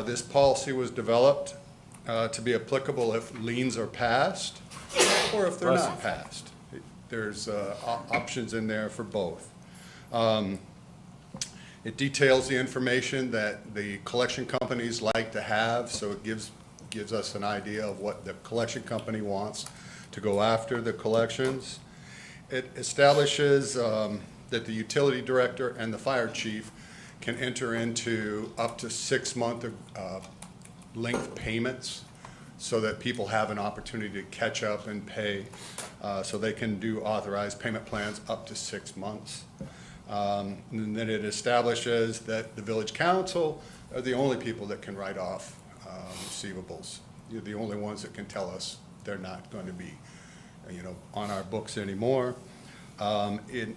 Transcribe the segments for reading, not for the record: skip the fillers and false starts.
This policy was developed to be applicable if liens are passed or if they're not passed. There's options in there for both. It details the information that the collection companies like to have, so it gives us an idea of what the collection company wants to go after the collections. It establishes that the utility director and the fire chief can enter into up to 6-month length payments so that people have an opportunity to catch up and pay, so they can do authorized payment plans up to 6 months. And then it establishes that the village council are the only people that can write off receivables. You're the only ones that can tell us they're not going to be, on our books anymore. It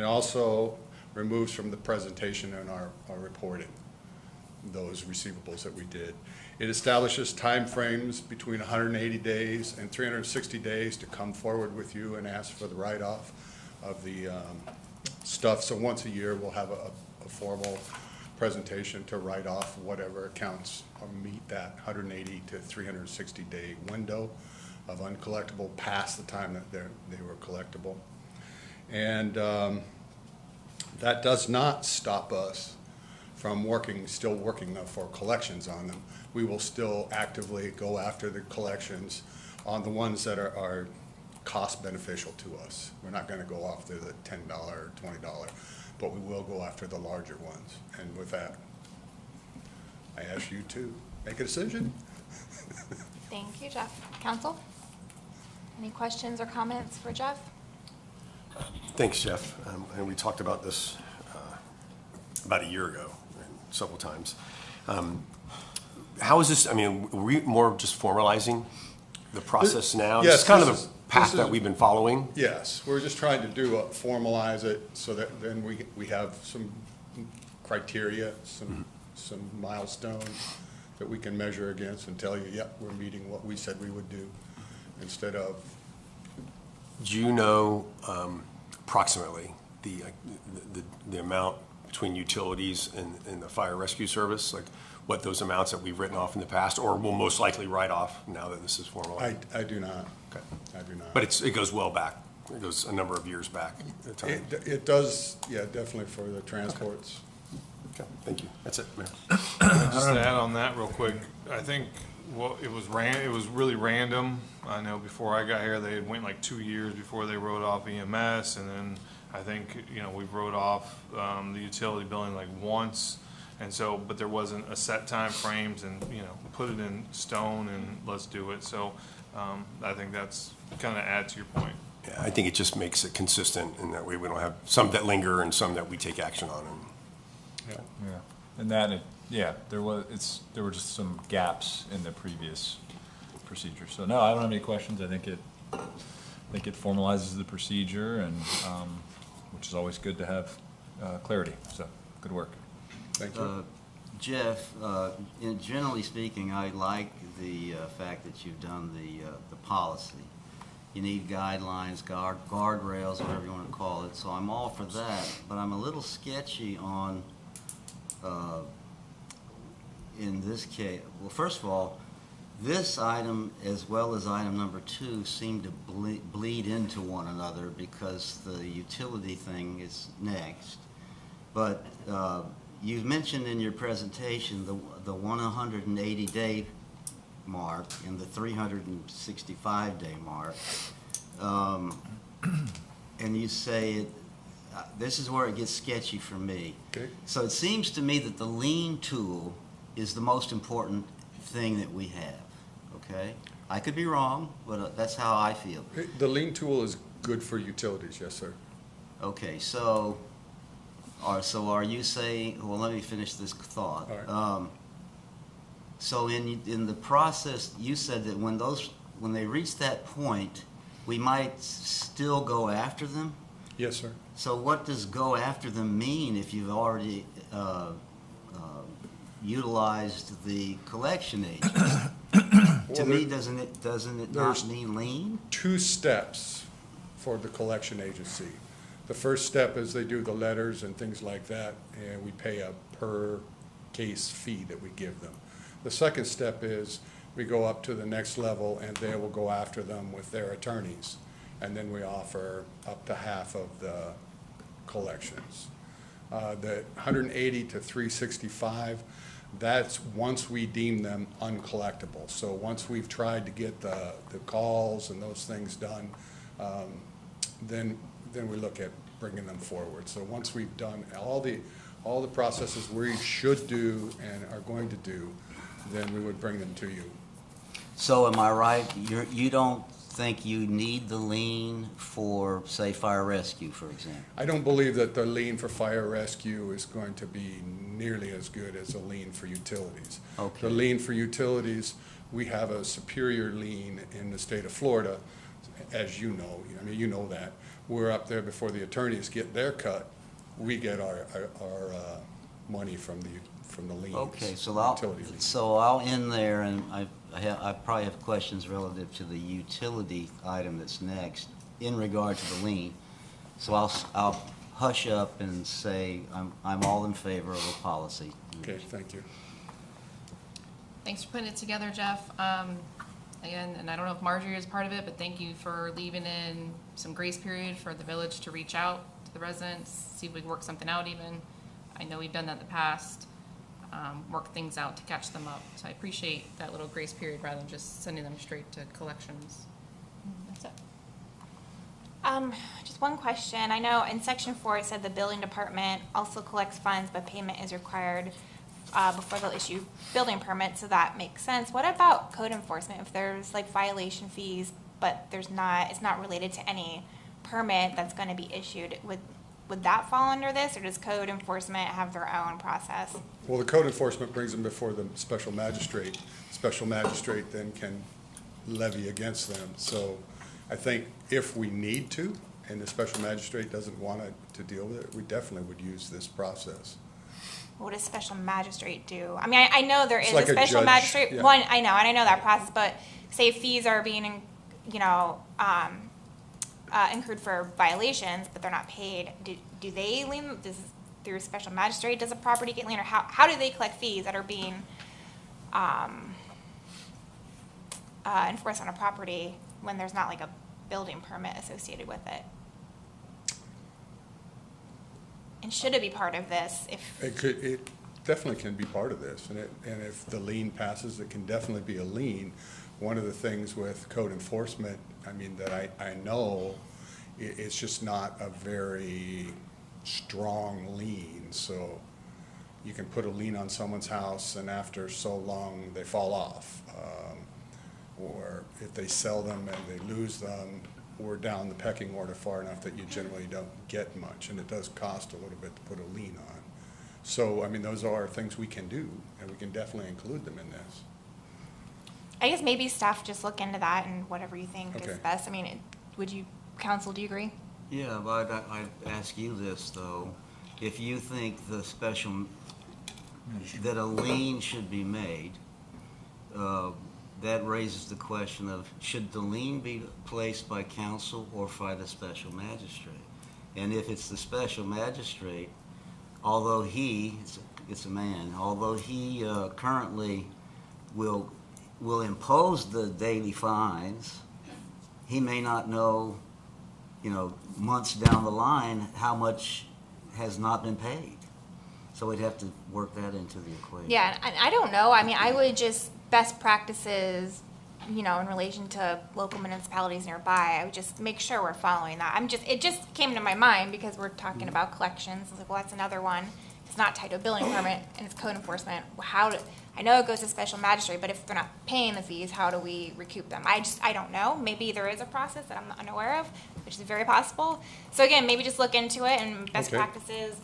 also removes from the presentation and our reporting those receivables that we did. It establishes timeframes between 180 days and 360 days to come forward with you and ask for the write-off of the stuff. So once a year we'll have a formal presentation to write off whatever accounts meet that 180 to 360 day window of uncollectible past the time that they were collectible. And that does not stop us from still working for collections on them. We will still actively go after the collections on the ones that are cost beneficial to us. We're not going to go after the $10 or $20, but we will go after the larger ones. And with that, I ask you to make a decision. Thank you, Jeff. Council, any questions or comments for Jeff? Thanks, Jeff. And we talked about this about a year ago several times. How is this, are we more just formalizing the process now? Yes, it's kind of the path that we've been following. Yes, we're just trying to formalize it so that then we have some criteria, some milestones that we can measure against and tell you, yep, we're meeting what we said we would do, instead of. Do you know approximately the amount between utilities and the fire rescue service, like what those amounts that we've written off in the past, or will most likely write off now that this is formalized? I do not. Okay. I do not. But it goes well back. It goes a number of years back. It does, yeah, definitely for the transports. Okay, thank you. That's it, Mayor. Just to add on that real quick, I think it was really random. I know before I got here, they went like 2 years before they wrote off EMS, and then I think we wrote off the utility billing like once, and so but there wasn't a set time frames, and put it in stone and let's do it. So I think that's kind of add to your point. Yeah, I think it just makes it consistent, and that way we don't have some that linger and some that we take action on. Yeah, and that there were just some gaps in the previous procedure. So no, I don't have any questions. I think it formalizes the procedure, and which is always good to have clarity. So good work. Thank you. Jeff, generally speaking, I like the fact that you've done the policy. You need guidelines, guardrails, whatever you want to call it. So I'm all for that, but I'm a little sketchy on. In this case, well, first of all, this item as well as item number 2 seem to bleed into one another because the utility thing is next. But you've mentioned in your presentation the 180-day mark and the 365-day mark, and you say this is where it gets sketchy for me. Okay. So it seems to me that the lien tool is the most important thing that we have, okay? I could be wrong, but that's how I feel. The lien tool is good for utilities, yes, sir. Okay, so are you saying, well, let me finish this thought. All right. So in the process, you said that when they reach that point, we might still go after them? Yes, sir. So what does go after them mean if you've already utilized the collection agency? To me, doesn't it not mean lien? 2 steps for the collection agency. The first step is they do the letters and things like that, and we pay a per case fee that we give them. The second step is we go up to the next level and they will go after them with their attorneys. And then we offer up to half of the collections. The 180 to 365, that's once we deem them uncollectible. So once we've tried to get the calls and those things done, then we look at bringing them forward. So once we've done all the processes we should do and are going to do, then we would bring them to you. So am I right, you don't think you need the lien for, say, fire rescue, for example? I don't believe that the lien for fire rescue is going to be nearly as good as a lien for utilities. Okay. The lien for utilities, we have a superior lien in the state of Florida, as you know. I mean, you know that. We're up there before the attorneys get their cut. We get our money from the liens. Okay, utility liens. so I'll end there, and I probably have questions relative to the utility item that's next in regard to the lien. So I'll hush up and say I'm all in favor of the policy. Okay, thank you. Thanks for putting it together, Jeff. Again, and I don't know if Marjorie is part of it, but thank you for leaving in some grace period for the village to reach out to the residents, see if we can work something out even. I know we've done that in the past, work things out to catch them up. So I appreciate that little grace period rather than just sending them straight to collections. That's it. Just one question. I know in section 4 it said the building department also collects funds, but payment is required before they'll issue building permits, so that makes sense. What about code enforcement? If there's like violation fees, but it's not related to any permit that's going to be issued, would that fall under this, or does code enforcement have their own process? Well, the code enforcement brings them before the special magistrate. Special magistrate then can levy against them. So I think if we need to, and the special magistrate doesn't want to deal with it, we definitely would use this process. What does special magistrate do? I mean, I know there is It's like a a special judge, magistrate yeah. one. I know, and I know that process. But say fees are being, incurred for violations, but they're not paid. Do they lien? Through a special magistrate, does a property get lien, or how do they collect fees that are being enforced on a property when there's not like a building permit associated with it? And should it be part of this? It definitely can be part of this, and if the lien passes, it can definitely be a lien. One of the things with code enforcement, I mean, that I know, it's just not a very strong lien. So you can put a lien on someone's house, and after so long, they fall off. Or if they sell them and they lose them, we're down the pecking order far enough that you generally don't get much, and it does cost a little bit to put a lien on. So, I mean, those are things we can do, and we can definitely include them in this. I guess maybe staff just look into that and whatever you think Okay. is best. I mean, council, do you agree? Yeah, but I'd ask you this, though. If you think that a lien should be made, that raises the question of, should the lien be placed by council or by the special magistrate? And if it's the special magistrate, although it's a man, although he currently will impose the daily fines, he may not know, months down the line how much has not been paid. So we'd have to work that into the equation. Yeah, and I don't know. I mean, I would just, best practices, in relation to local municipalities nearby, I would just make sure we're following that. It just came to my mind because we're talking about collections. I was like, well, that's another one. It's not tied to a building permit and it's code enforcement. I know it goes to special magistrate, but if they're not paying the fees, how do we recoup them? I don't know. Maybe there is a process that I'm unaware of, which is very possible. So again, maybe just look into it and best Okay. practices,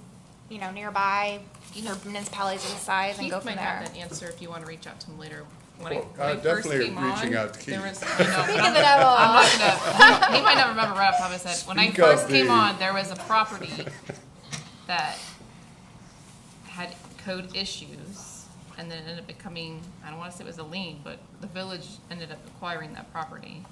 nearby, municipalities of the size, and Keith go from might there. have that answer if you want to reach out to him later. When I Well, first definitely came on, reaching out to Keith. there was, Speak of the devil. I'm not gonna, he might not remember right off the top of his head. When I Speak first of came the- on, there was a property that had code issues, and then it ended up becoming, I don't want to say it was a lien, but the village ended up acquiring that property.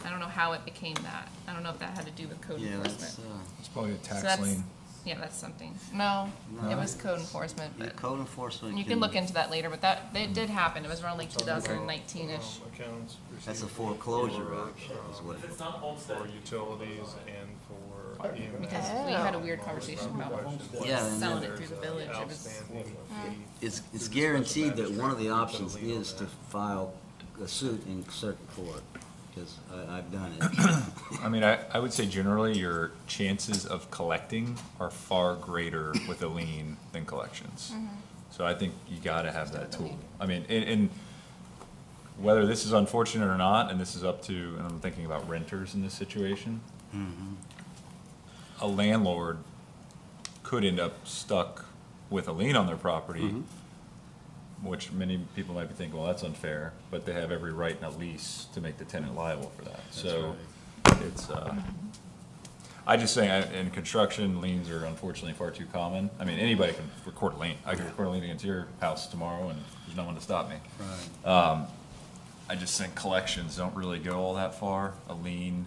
I don't know how it became that. I don't know if that had to do with code Yeah, enforcement. It's probably a tax that's- lien. Yeah, that's something. No, it was code enforcement, Yeah, but code enforcement. you can look into that later, but it did happen. It was around like 2019-ish. Accounts, That's a receivable foreclosure action, is what it is. for utilities and for EMS. Because we had a weird conversation about Yeah, and selling then it through the village. It was, Outstanding fee. it's guaranteed that one of the options is to file a suit in circuit court, because I've done it. I mean, I would say generally your chances of collecting are far greater with a lien than collections. So I think you gotta have that tool. I mean, and whether this is unfortunate or not, and this is up to, and I'm thinking about renters in this situation, a landlord could end up stuck with a lien on their property, which many people might be thinking, well, that's unfair, but they have every right in a lease to make the tenant liable for that. So it's, I just say, in construction, liens are unfortunately far too common. I mean, anybody can record a lien. I can record a lien against your house tomorrow and there's no one to stop me. Right. I just think collections don't really go all that far. A lien,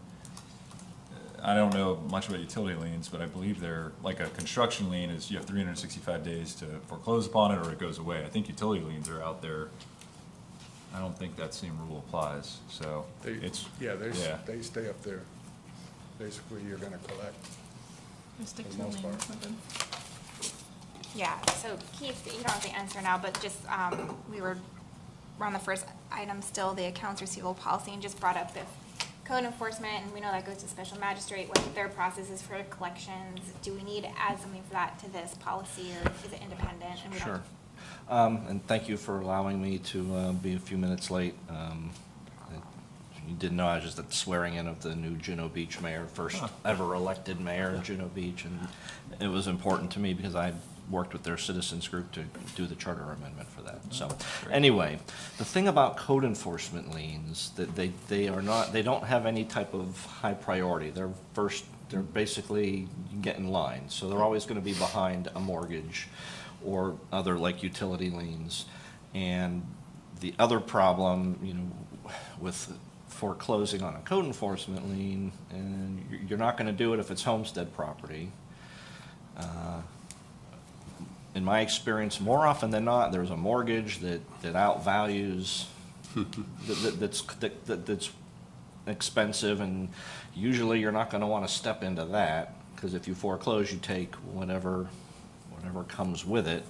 I don't know much about utility liens, but I believe they're, like a construction lien is you have 365 days to foreclose upon it or it goes away. I think utility liens are out there. I don't think that same rule applies, so it's, They stay up there. Basically, you're gonna collect. stick For to the the most lane. part. Yeah, so Keith, you don't have to answer now, but just, we're on the first item still, the accounts receivable policy, and just brought up the code enforcement, and we know that goes to special magistrate, what their process is for collections. Do we need to add something for that to this policy, or is it independent? And we don't- Sure. And thank you for allowing me to be a few minutes late. You didn't know I was just at the swearing in of the new Juno Beach mayor, first ever elected mayor in Juno Beach, and it was important to me because I worked with their citizens group to do the charter amendment for that. So, anyway, the thing about code enforcement liens, that they don't have any type of high priority. They're basically, you get in line, so they're always gonna be behind a mortgage or other like utility liens. And the other problem, with foreclosing on a code enforcement lien, and you're not gonna do it if it's homestead property. In my experience, more often than not, there's a mortgage that outvalues, that's expensive, and usually you're not gonna wanna step into that, because if you foreclose, you take whatever comes with it.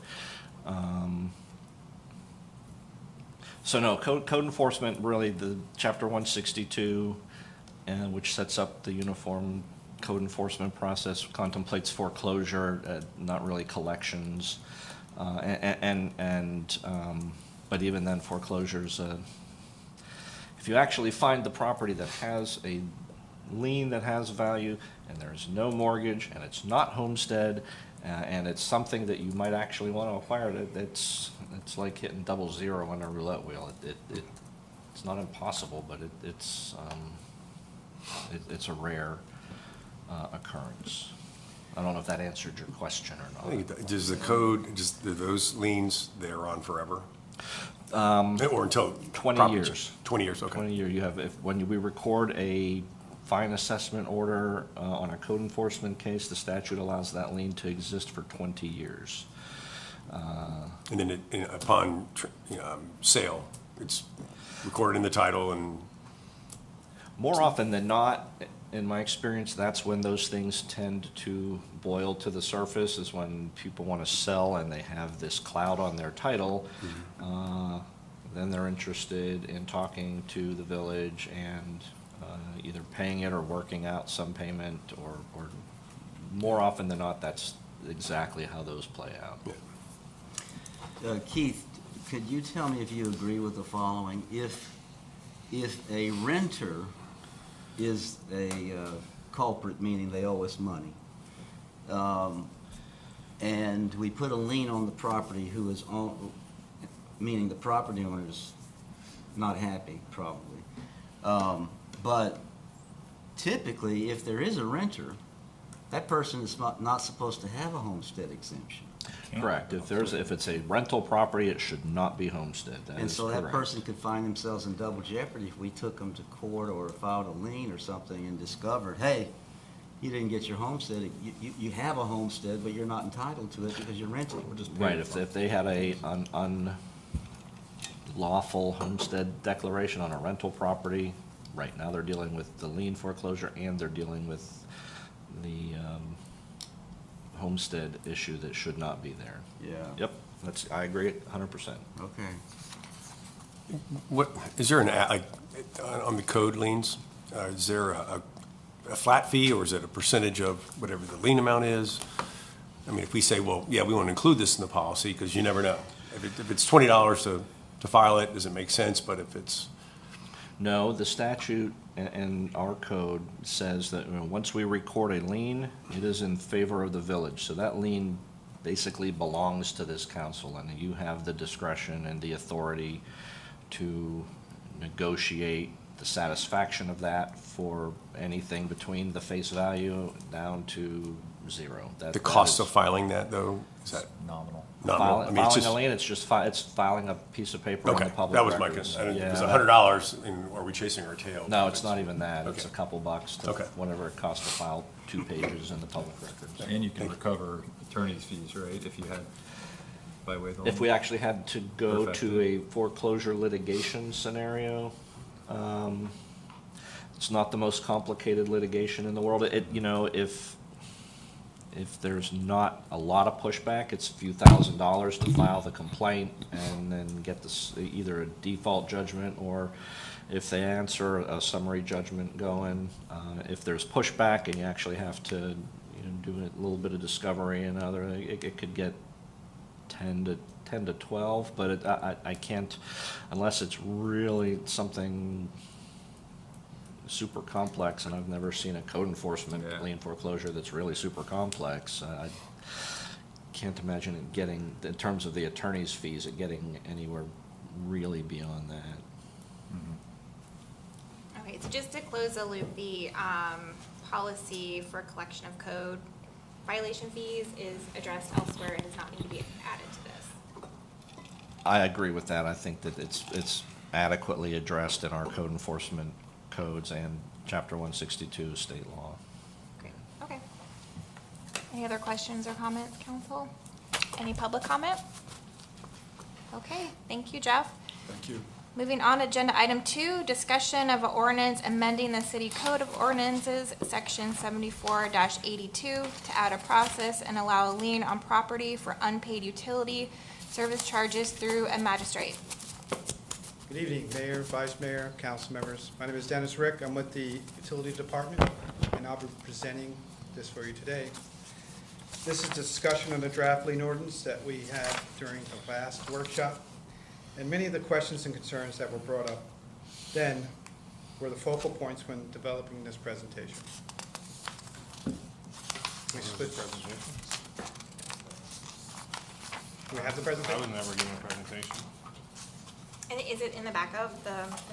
So no, code enforcement, really, the chapter 162, which sets up the uniform code enforcement process, contemplates foreclosure, not really collections. But even then, foreclosures, if you actually find the property that has a lien that has value, and there's no mortgage, and it's not homestead, and it's something that you might actually want to acquire, it's like hitting 00 on a roulette wheel. It's not impossible, but it's a rare occurrence. I don't know if that answered your question or I think not. does the code, those liens, they're on forever? Or until? 20 property- years. 20 years, okay. 20 year, you have, when we record a fine assessment order on a code enforcement case, the statute allows that lien to exist for 20 years. And then upon sale, it's recorded in the title and, More often than not, in my experience, that's when those things tend to boil to the surface, is when people want to sell and they have this cloud on their title. Then they're interested in talking to the village and either paying it or working out some payment, or more often than not, that's exactly how those play out. Keith, could you tell me if you agree with the following? If a renter is a culprit, meaning they owe us money, and we put a lien on the property who is on, meaning the property owner's not happy, probably. But typically, if there is a renter, that person is not supposed to have a homestead exemption. Correct. If it's a rental property, it should not be homestead. That And is so that correct. person could find themselves in double jeopardy if we took them to court or filed a lien or something and discovered, hey, you didn't get your homestead, you have a homestead, but you're not entitled to it because you're renting. We're just Right, paying if, for it. if they had a unlawful homestead declaration on a rental property, right now they're dealing with the lien foreclosure and they're dealing with the homestead issue that should not be there. Yeah. Yep, I agree 100%. Okay. What, is there like, on the code liens, is there a flat fee, or is it a percentage of whatever the lien amount is? I mean, if we say, well, yeah, we want to include this in the policy, because you never know. If it's $20 to file it, does it make sense? But if it's, No, the statute and our code says that once we record a lien, it is in favor of the village. So that lien basically belongs to this council, and you have the discretion and the authority to negotiate the satisfaction of that for anything between the face value down to zero. the cost of filing that, though, is that Nominal. nominal? I mean, it's Filing just- a lien, it's just it's filing a piece of paper in Okay, the public that was my records. concern. It was Yeah, $100, and are we chasing our tail? No, it's not even that. It's a Okay. couple bucks to Okay. whatever it costs to file 2 pages in the public records. And you can recover attorney's fees, right, if you had, by way of the. If we actually had to go Perfect. to a foreclosure litigation scenario, it's not the most complicated litigation in the world. If there's not a lot of pushback, it's a few $1,000s to file the complaint and then get either a default judgment, or if they answer, a summary judgment going. If there's pushback and you actually have to do a little bit of discovery and it could get 10 to 12, but I can't, unless it's really something super complex, and I've never seen a code enforcement Yeah. lien foreclosure that's really super complex. I can't imagine it getting, in terms of the attorney's fees, it getting anywhere really beyond that. Okay, so just to close the loop, the policy for collection of code violation fees is addressed elsewhere and does not need to be added to this. I agree with that. I think that it's adequately addressed in our code enforcement codes and Chapter 162 state law. Great, okay. Any other questions or comments, council? Any public comment? Okay, thank you, Jeff. Thank you. Moving on, agenda item 2, discussion of an ordinance amending the city code of ordinances, section 74-82, to add a process and allow a lien on property for unpaid utility service charges through a magistrate. Good evening, Mayor, Vice Mayor, council members. My name is Dennis Rick. I'm with the Utility Department, and I'll be presenting this for you today. This is a discussion on the draft lien ordinance that we had during the last workshop, and many of the questions and concerns that were brought up then were the focal points when developing this presentation. We split Presentation? Do we have the I presentation? was never given a presentation. And is it in the back of the,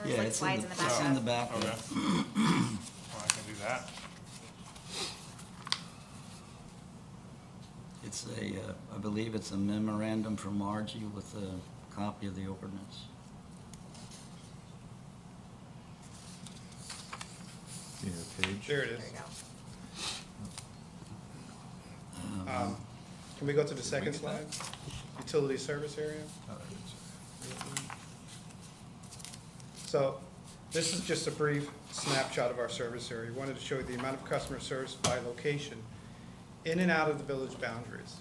Yeah, there's like it's slides in the back it's of? in the back. Okay. Well, I can do that. It's I believe it's a memorandum from Margie with a copy of the ordinance. You know, page. There it is. There you go. Can we go to the second slide? Utility service area. Oh, there it is. So this is just a brief snapshot of our service area. We wanted to show you the amount of customer service by location in and out of the village boundaries.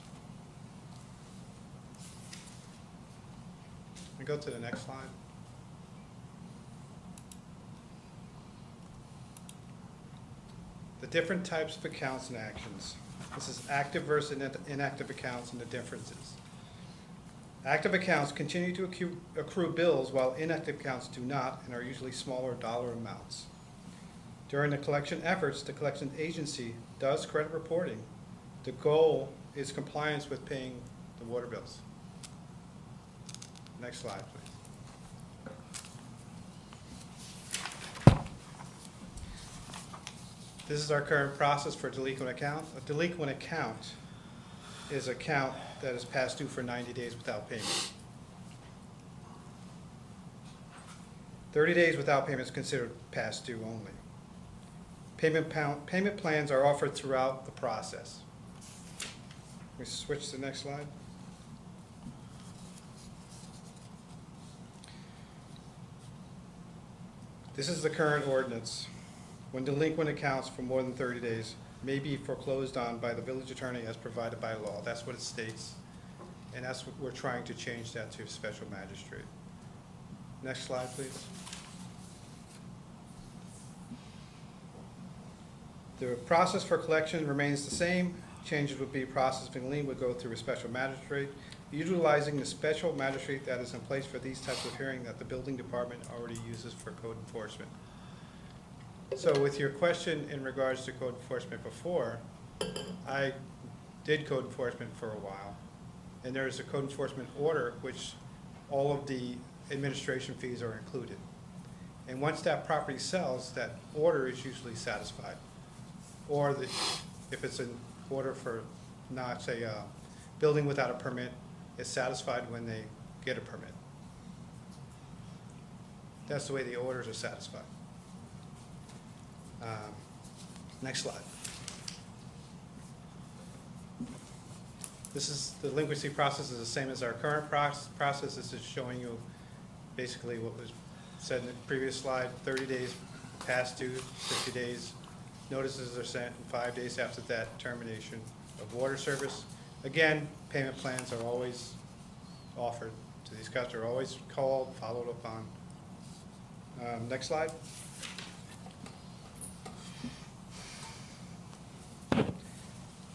We go to the next slide. The different types of accounts and actions. This is active versus inactive accounts and the differences. Active accounts continue to accrue bills while inactive accounts do not and are usually smaller dollar amounts. During the collection efforts, the collection agency does credit reporting. The goal is compliance with paying the water bills. Next slide, please. This is our current process for a delinquent account. A delinquent account is an account that is past due for 90 days without payment. 30 days without payment is considered past due only. Payment plans are offered throughout the process. We switch to the next slide. This is the current ordinance. When delinquent accounts for more than 30 days may be foreclosed on by the village attorney as provided by law. That's what it states. And that's what we're trying to change that to special magistrate. Next slide, please. The process for collection remains the same. Changes would be processing lien would go through a special magistrate, utilizing the special magistrate that is in place for these types of hearing that the building department already uses for code enforcement. So with your question in regards to code enforcement before, I did code enforcement for a while. And there is a code enforcement order which all of the administration fees are included. And once that property sells, that order is usually satisfied. Or if it's an order for not, say, building without a permit, it's satisfied when they get a permit. That's the way the orders are satisfied. Next slide. This is, the delinquency process is the same as our current process. This is showing you basically what was said in the previous slide, 30 days past due, 60 days. Notices are sent, and 5 days after that, termination of water service. Again, payment plans are always offered to these customers, are always called, followed up on. Next slide.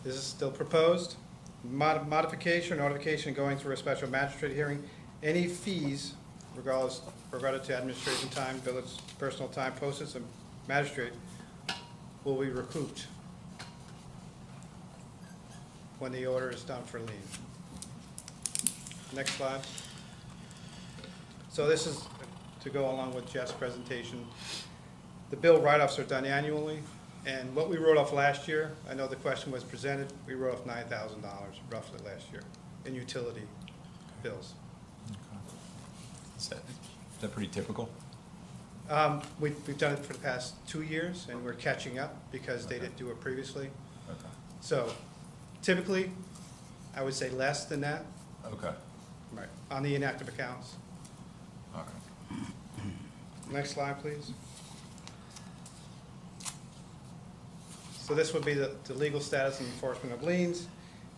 This is still proposed. Modification or notification going through a special magistrate hearing. Any fees, regarding to administration time, village personal time, posted to magistrate, will be recouped when the order is done for lien. Next slide. So this is to go along with Jeff's presentation. The bill write-offs are done annually, and what we wrote off last year, I know the question was presented, we wrote off $9,000 roughly last year in utility bills. Is that pretty typical? We've done it for the past 2 years, and we're catching up because they didn't do it previously. Okay. So typically, I would say less than that, Okay. right, on the inactive accounts. Okay. Next slide, please. So this would be the legal status and enforcement of liens.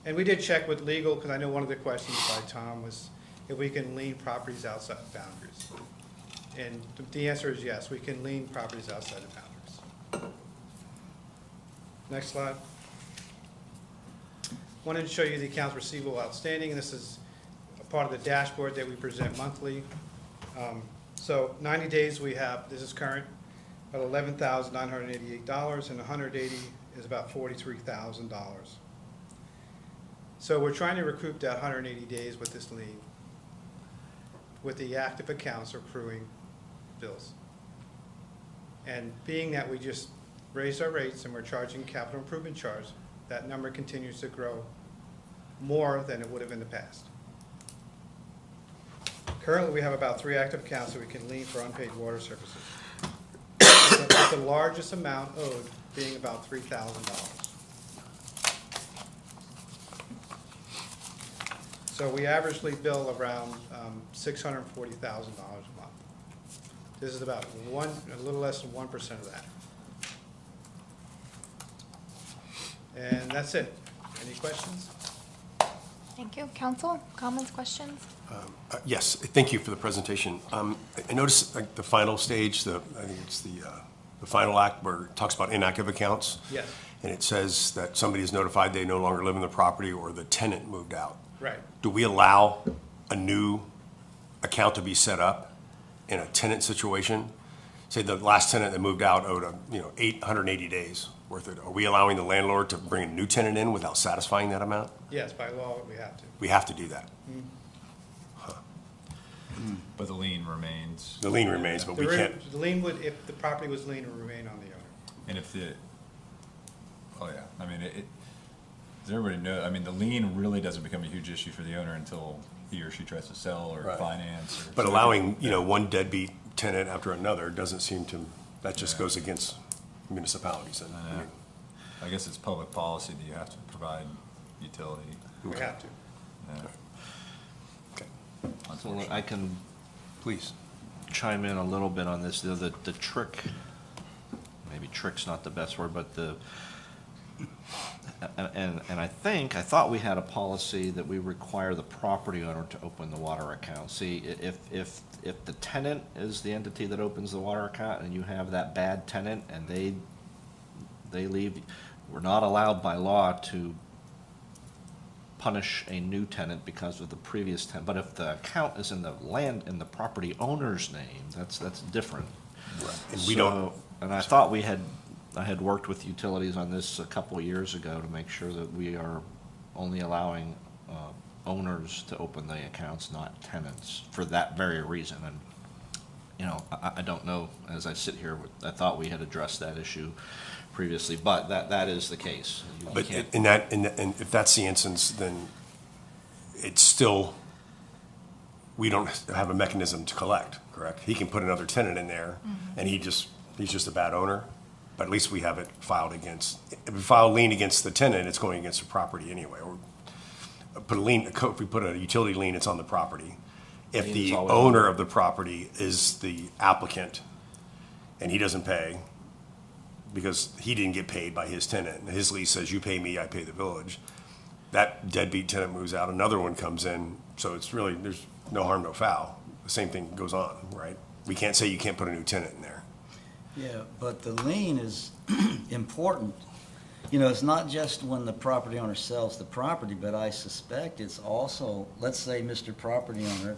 And we did check with legal, because I know one of the questions by Tom was if we can lien properties outside the boundaries. And the answer is yes, we can lien properties outside the boundaries. Next slide. Wanted to show you the accounts receivable outstanding, and this is a part of the dashboard that we present monthly. So 90 days we have, this is current, about $11,988, and 180 is about $43,000. So we're trying to recoup that 180 days with this lien, with the active accounts accruing bills. And being that we just raised our rates and we're charging capital improvement charge, that number continues to grow more than it would have in the past. Currently, we have about 3 active accounts that we can lien for unpaid water services, with the largest amount owed being about $3,000. So we averagely bill around $640,000 a month. This is about a little less than 1% of that. And that's it. Any questions? Thank you. Council, comments, questions? Yes, thank you for the presentation. I noticed like the final stage, I think it's the final act where it talks about inactive accounts. Yes. And it says that somebody is notified they no longer live in the property or the tenant moved out. Right. Do we allow a new account to be set up in a tenant situation? Say the last tenant that moved out owed 880 days worth of it. Are we allowing the landlord to bring a new tenant in without satisfying that amount? Yes, by law, we have to. We have to do that. But the lien remains. The lien remains, but we can't. The lien would, if the property was lien, it would remain on the owner. And if oh yeah, I mean, does everybody know, I mean, the lien really doesn't become a huge issue for the owner until he or she tries to sell or Right. finance. But allowing, one deadbeat tenant after another doesn't seem to, that just goes against municipalities. And, I mean, I guess it's public policy that you have to provide utility. We have to. Yeah. okay. So I can Please. chime in a little bit on this. The trick, maybe trick's not the best word, but and I thought we had a policy that we require the property owner to open the water account. See, if the tenant is the entity that opens the water account and you have that bad tenant and they leave, we're not allowed by law to punish a new tenant because of the previous tenant. But if the account is in the property owner's name, that's different. Right. And we don't. And I thought I had worked with utilities on this a couple of years ago to make sure that we are only allowing owners to open the accounts, not tenants, for that very reason. And, you know, I don't know, as I sit here, I thought we had addressed that issue previously, but that is the case. You But can't- and if that's the instance, then it's still, we don't have a mechanism to collect, correct? He can put another tenant in there, and he's just a bad owner, but at least we have it filed against, if we file a lien against the tenant, it's going against the property anyway, or put a lien, if we put a utility lien, it's on the property. If Lien's the always owner of the property is the applicant, and he doesn't pay, because he didn't get paid by his tenant, and his lease says, you pay me, I pay the village, that deadbeat tenant moves out, another one comes in, so it's really, there's no harm, no foul. The same thing goes on, right? We can't say you can't put a new tenant in there. Yeah, but the lien is important. You know, it's not just when the property owner sells the property, but I suspect it's also, let's say Mr. Property Owner,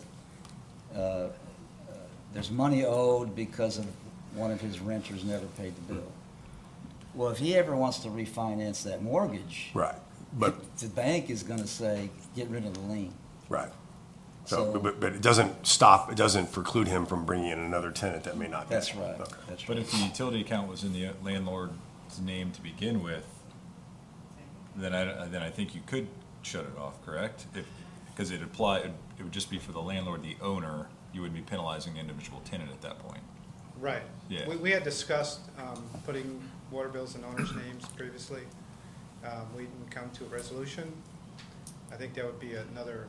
there's money owed because of one of his renters never paid the bill. Well, if he ever wants to refinance that mortgage, Right, but, the bank is gonna say, get rid of the lien. right. So, So- but it doesn't stop, it doesn't preclude him from bringing in another tenant that may not be. That's right, Okay. that's But right. if the utility account was in the landlord's name to begin with, then I think you could shut it off, correct? Because it would just be for the landlord, the owner, you would be penalizing the individual tenant at that point. Right. Yeah. We had discussed putting water bills in owners' names previously. We didn't come to a resolution. I think that would be another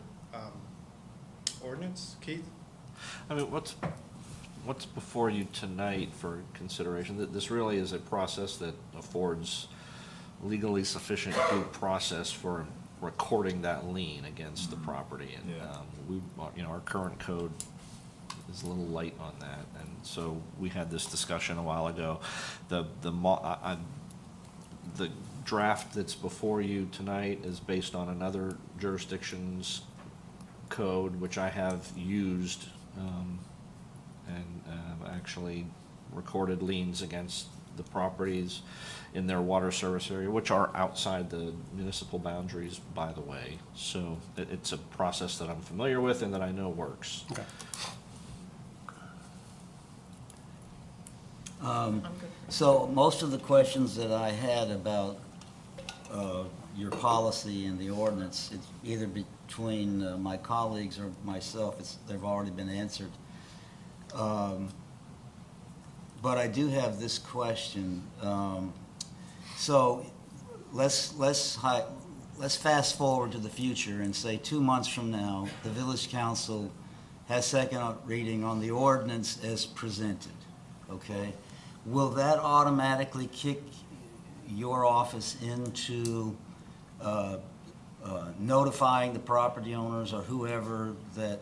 ordinance. Keith? I mean, what's before you tonight for consideration? This really is a process that affords legally sufficient due process for recording that lien against the property. And Yeah. our current code is a little light on that. And so we had this discussion a while ago. The draft that's before you tonight is based on another jurisdiction's code, which I have used, and actually recorded liens against the properties in their water service area, which are outside the municipal boundaries, by the way. So it's a process that I'm familiar with and that I know works. Okay. I'm good. So most of the questions that I had about your policy and the ordinance, it's either between my colleagues or myself, they've already been answered. But I do have this question. So let's fast forward to the future and say 2 months from now, the village council has second reading on the ordinance as presented, okay? Will that automatically kick your office into notifying the property owners or whoever that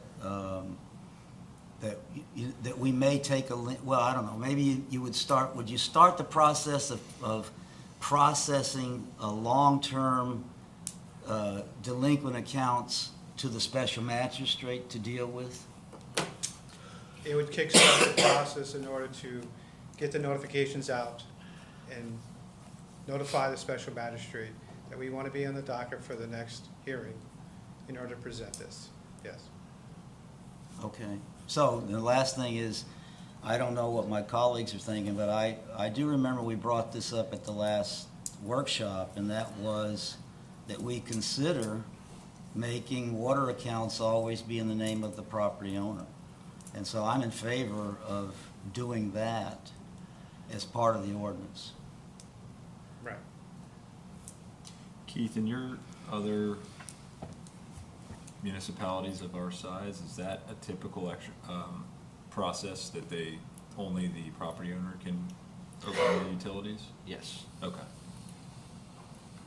that we may take well, I don't know, maybe would you start the process of processing a long-term delinquent accounts to the special magistrate to deal with? It would kickstart the process in order to get the notifications out and notify the special magistrate that we want to be on the docket for the next hearing in order to present this. Yes. Okay. So the last thing is, I don't know what my colleagues are thinking, but I do remember we brought this up at the last workshop, and that was that we consider making water accounts always be in the name of the property owner. And so I'm in favor of doing that as part of the ordinance. Keith, in your other municipalities of our size, is that a typical process that only the property owner can provide the utilities? Yes. Okay.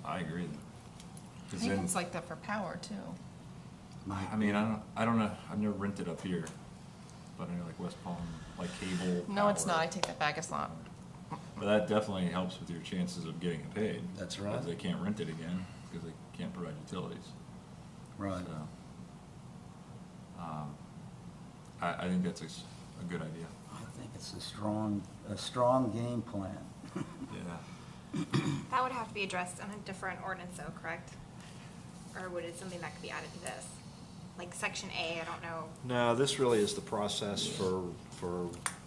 I agree. I 'Cause think then, it's like that for power too. I mean, I don't know, I've never rented up here, but I know like West Palm, like cable. No, it's power. not. I take that back. It's not. But that definitely helps with your chances of getting it paid. That's right. Because they can't rent it again, because they can't provide utilities. Right. So, I think that's a good idea. I think it's a strong game plan. Yeah. That would have to be addressed on a different ordinance though, correct? Or would it something that could be added to this? Like section A, I don't know. No, this really is the process for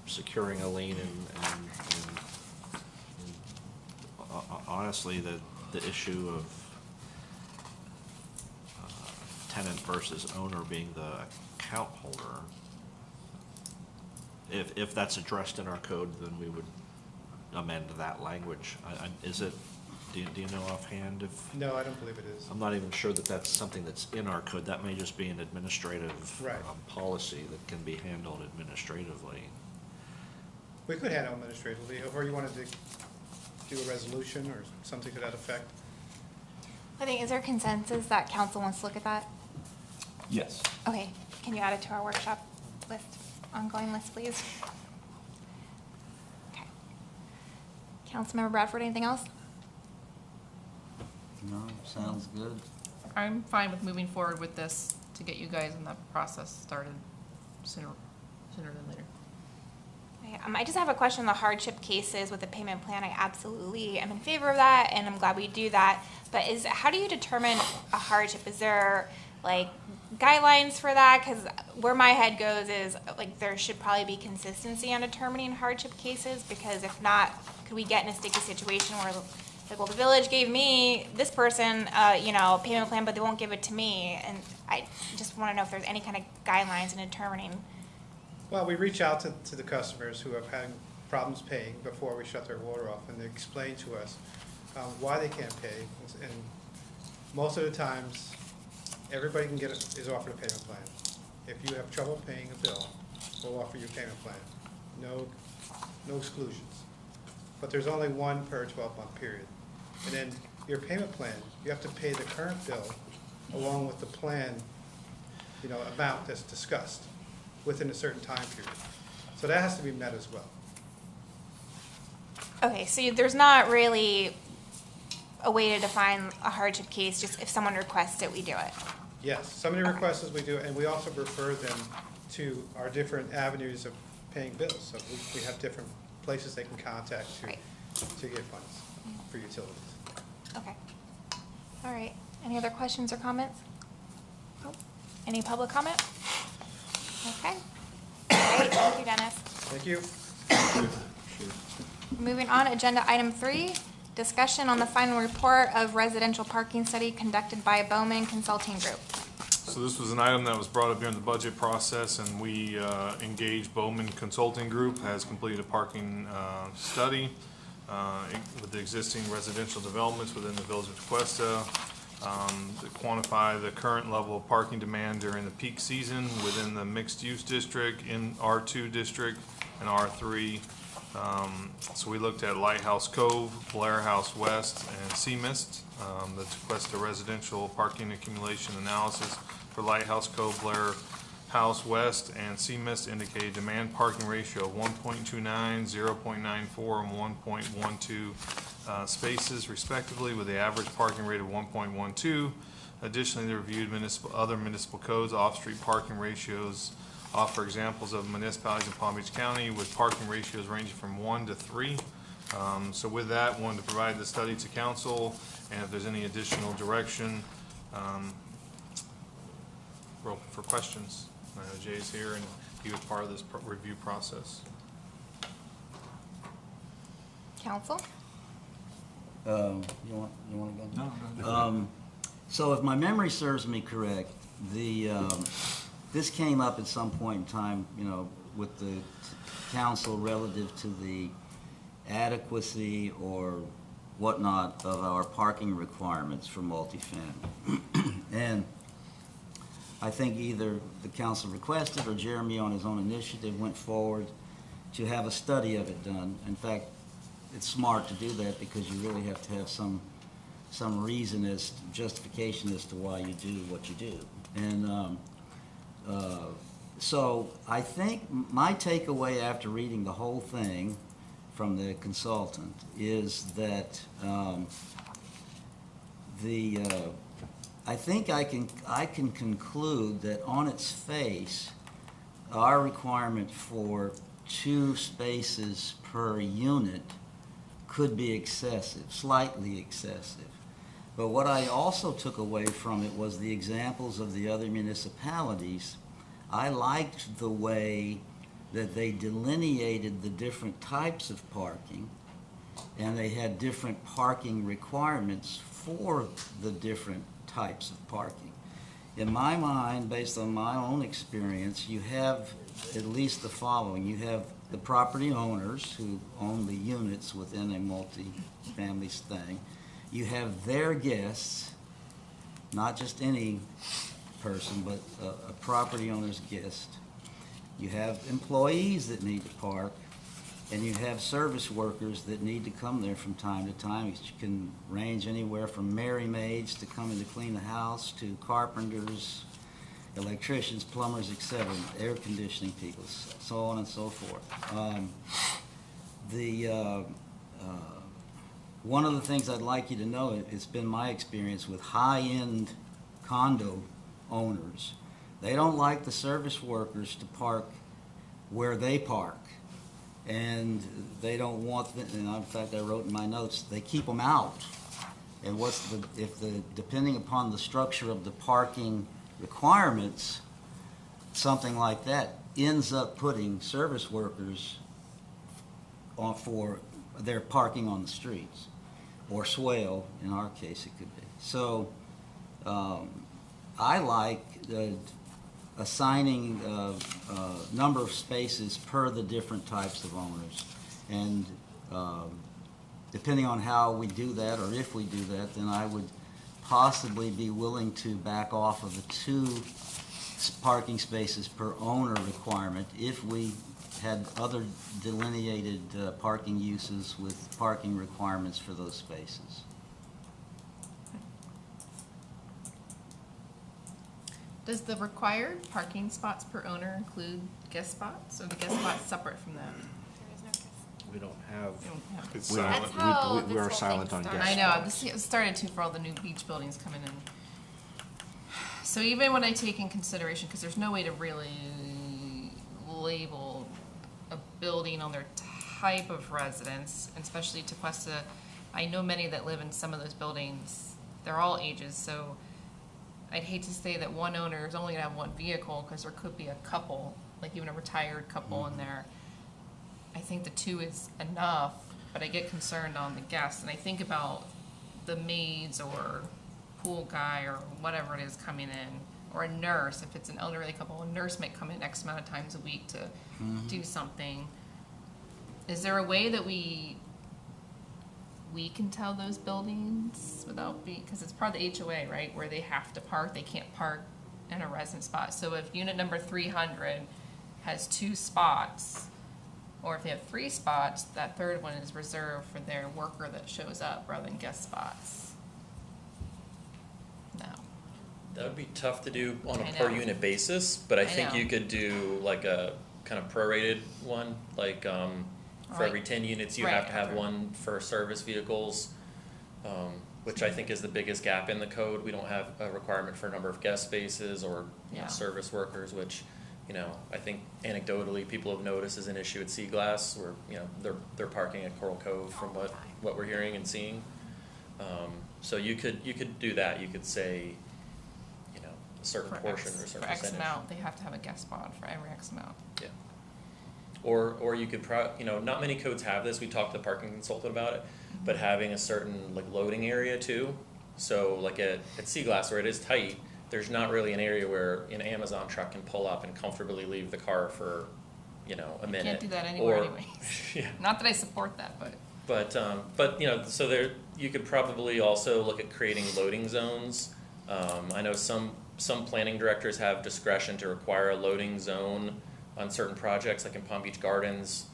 securing a lien and honestly, the issue of tenant versus owner being the account holder. If that's addressed in our code, then we would amend that language. Is it, do you know offhand if? No, I don't believe it is. I'm not even sure that that's something that's in our code. That may just be an administrative Right. policy that can be handled administratively. We could handle administratively, or you wanted to do a resolution or something to that effect. I think, is there consensus that council wants to look at that? Yes. Okay, can you add it to our workshop list, ongoing list, please? Okay. Councilmember Bradford, anything else? No, sounds good. I'm fine with moving forward with this to get you guys in that process started sooner than later. Okay, I just have a question on the hardship cases with the payment plan. I absolutely am in favor of that, and I'm glad we do that. But how do you determine a hardship? Is there like guidelines for that? Because where my head goes is like there should probably be consistency on determining hardship cases, because if not, could we get in a sticky situation where like, well, the village gave me this person, a payment plan, but they won't give it to me, and I just want to know if there's any kind of guidelines in determining. Well, we reach out to the customers who have had problems paying before we shut their water off, and they explain to us why they can't pay. And most of the times, everybody is offered a payment plan. If you have trouble paying a bill, we'll offer you a payment plan. No exclusions. But there's only one per 12-month period. And then your payment plan, you have to pay the current bill along with the plan, amount that's discussed within a certain time period. So that has to be met as well. Okay, so there's not really a way to define a hardship case, just if someone requests it, we do it. Yes, somebody requests us, we do, and we also refer them to our different avenues of paying bills. So we have different places they can contact Right. to get funds for utilities. Okay. All right. Any other questions or comments? Nope. Any public comment? Okay. All right, thank you, Dennis. Thank you. Moving on, agenda item 3, discussion on the final report of residential parking study conducted by Bowman Consulting Group. So this was an item that was brought up during the budget process, and we engaged Bowman Consulting Group, has completed a parking study with the existing residential developments within the village of Tequesta, to quantify the current level of parking demand during the peak season within the mixed-use district, in R2 district, and R3. So we looked at Lighthouse Cove, Blair House West, and Seamist. The Tequesta residential parking accumulation analysis for Lighthouse Cove, Blair House West, and Seamist indicated demand parking ratio of 1.29, 0.94, and 1.12 spaces respectively, with the average parking rate of 1.12. Additionally, they reviewed other municipal codes. Off-street parking ratios offer examples of municipalities in Palm Beach County with parking ratios ranging from 1 to 3. So with that, wanted to provide the study to council, and if there's any additional direction, for questions. I know Jay's here, and he was part of this review process. Council? You want to go? No, no. So if my memory serves me correct, this came up at some point in time, with the council relative to the adequacy or whatnot of our parking requirements for multifamily. And I think either the council requested or Jeremy on his own initiative went forward to have a study of it done. In fact, it's smart to do that because you really have to have some reason justification as to why you do what you do. And so I think my takeaway after reading the whole thing from the consultant is that I think I can conclude that on its face, our requirement for 2 spaces per unit could be excessive, slightly excessive. But what I also took away from it was the examples of the other municipalities. I liked the way that they delineated the different types of parking, and they had different parking requirements for the different types of parking. In my mind, based on my own experience, you have at least the following. You have the property owners who own the units within a multi-family thing. You have their guests, not just any person, but a property owner's guest. You have employees that need to park, and you have service workers that need to come there from time to time. It can range anywhere from Mary Maids to coming to clean the house to carpenters, electricians, plumbers, etc., air conditioning people, so on and so forth. One of the things I'd like you to know, it's been my experience with high-end condo owners. They don't like the service workers to park where they park. And they don't want, and in fact I wrote in my notes, they keep them out. And depending upon the structure of the parking requirements, something like that ends up putting service workers on for their parking on the streets, or swale, in our case it could be. So I like assigning a number of spaces per the different types of owners. And depending on how we do that, or if we do that, then I would possibly be willing to back off of the 2 parking spaces per owner requirement if we had other delineated parking uses with parking requirements for those spaces. Does the required parking spots per owner include guest spots, or the guest spots separate from that? There is no guest. We don't have, We don't have. It's we silent. That's how we this are whole silent thing on started. guest I know, spots. this started too for all the new beach buildings coming in. So even when I take in consideration, because there's no way to really label a building on their type of residence, especially Tequesta, I know many that live in some of those buildings, they're all ages, so I'd hate to say that one owner is only gonna have 1 vehicle, because there could be a couple, like even a retired couple in there. I think the 2 is enough, but I get concerned on the guests, and I think about the maids or pool guy or whatever it is coming in, or a nurse. If it's an elderly couple, a nurse might come in X amount of times a week to do something. Is there a way that we can tell those buildings without being, because it's part of the HOA, right, where they have to park, they can't park in a resident spot. So if unit number 300 has 2 spots, or if they have 3 spots, that 3rd one is reserved for their worker that shows up rather than guest spots. No. That would be tough to do on a I per know. unit basis, but I I think know. you could do like a kind of prorated one, like, for Right. every 10 units, you Right, have to have okay. 1 for service vehicles, which I think is the biggest gap in the code. We don't have a requirement for a number of guest spaces or Yeah. service workers, which, you know, I think anecdotally, people have noticed is an issue at Sea Glass, where, you know, they're parking at Coral Cove from what we're hearing and seeing. So you could do that. You could say, you know, a certain For portion X, or a certain for X percentage. amount, they have to have a guest spot for every X amount. Yeah. Or you could you know, not many codes have this. We talked to the parking consultant about it, but having a certain like loading area too. So like at Sea Glass, where it is tight, there's not really an area where an Amazon truck can pull up and comfortably leave the car for, you know, a minute. Can't do that anywhere Or- anyways. Yeah. Not that I support that, but. But, so there, you could probably also look at creating loading zones. I know some planning directors have discretion to require a loading zone on certain projects, like in Palm Beach Gardens.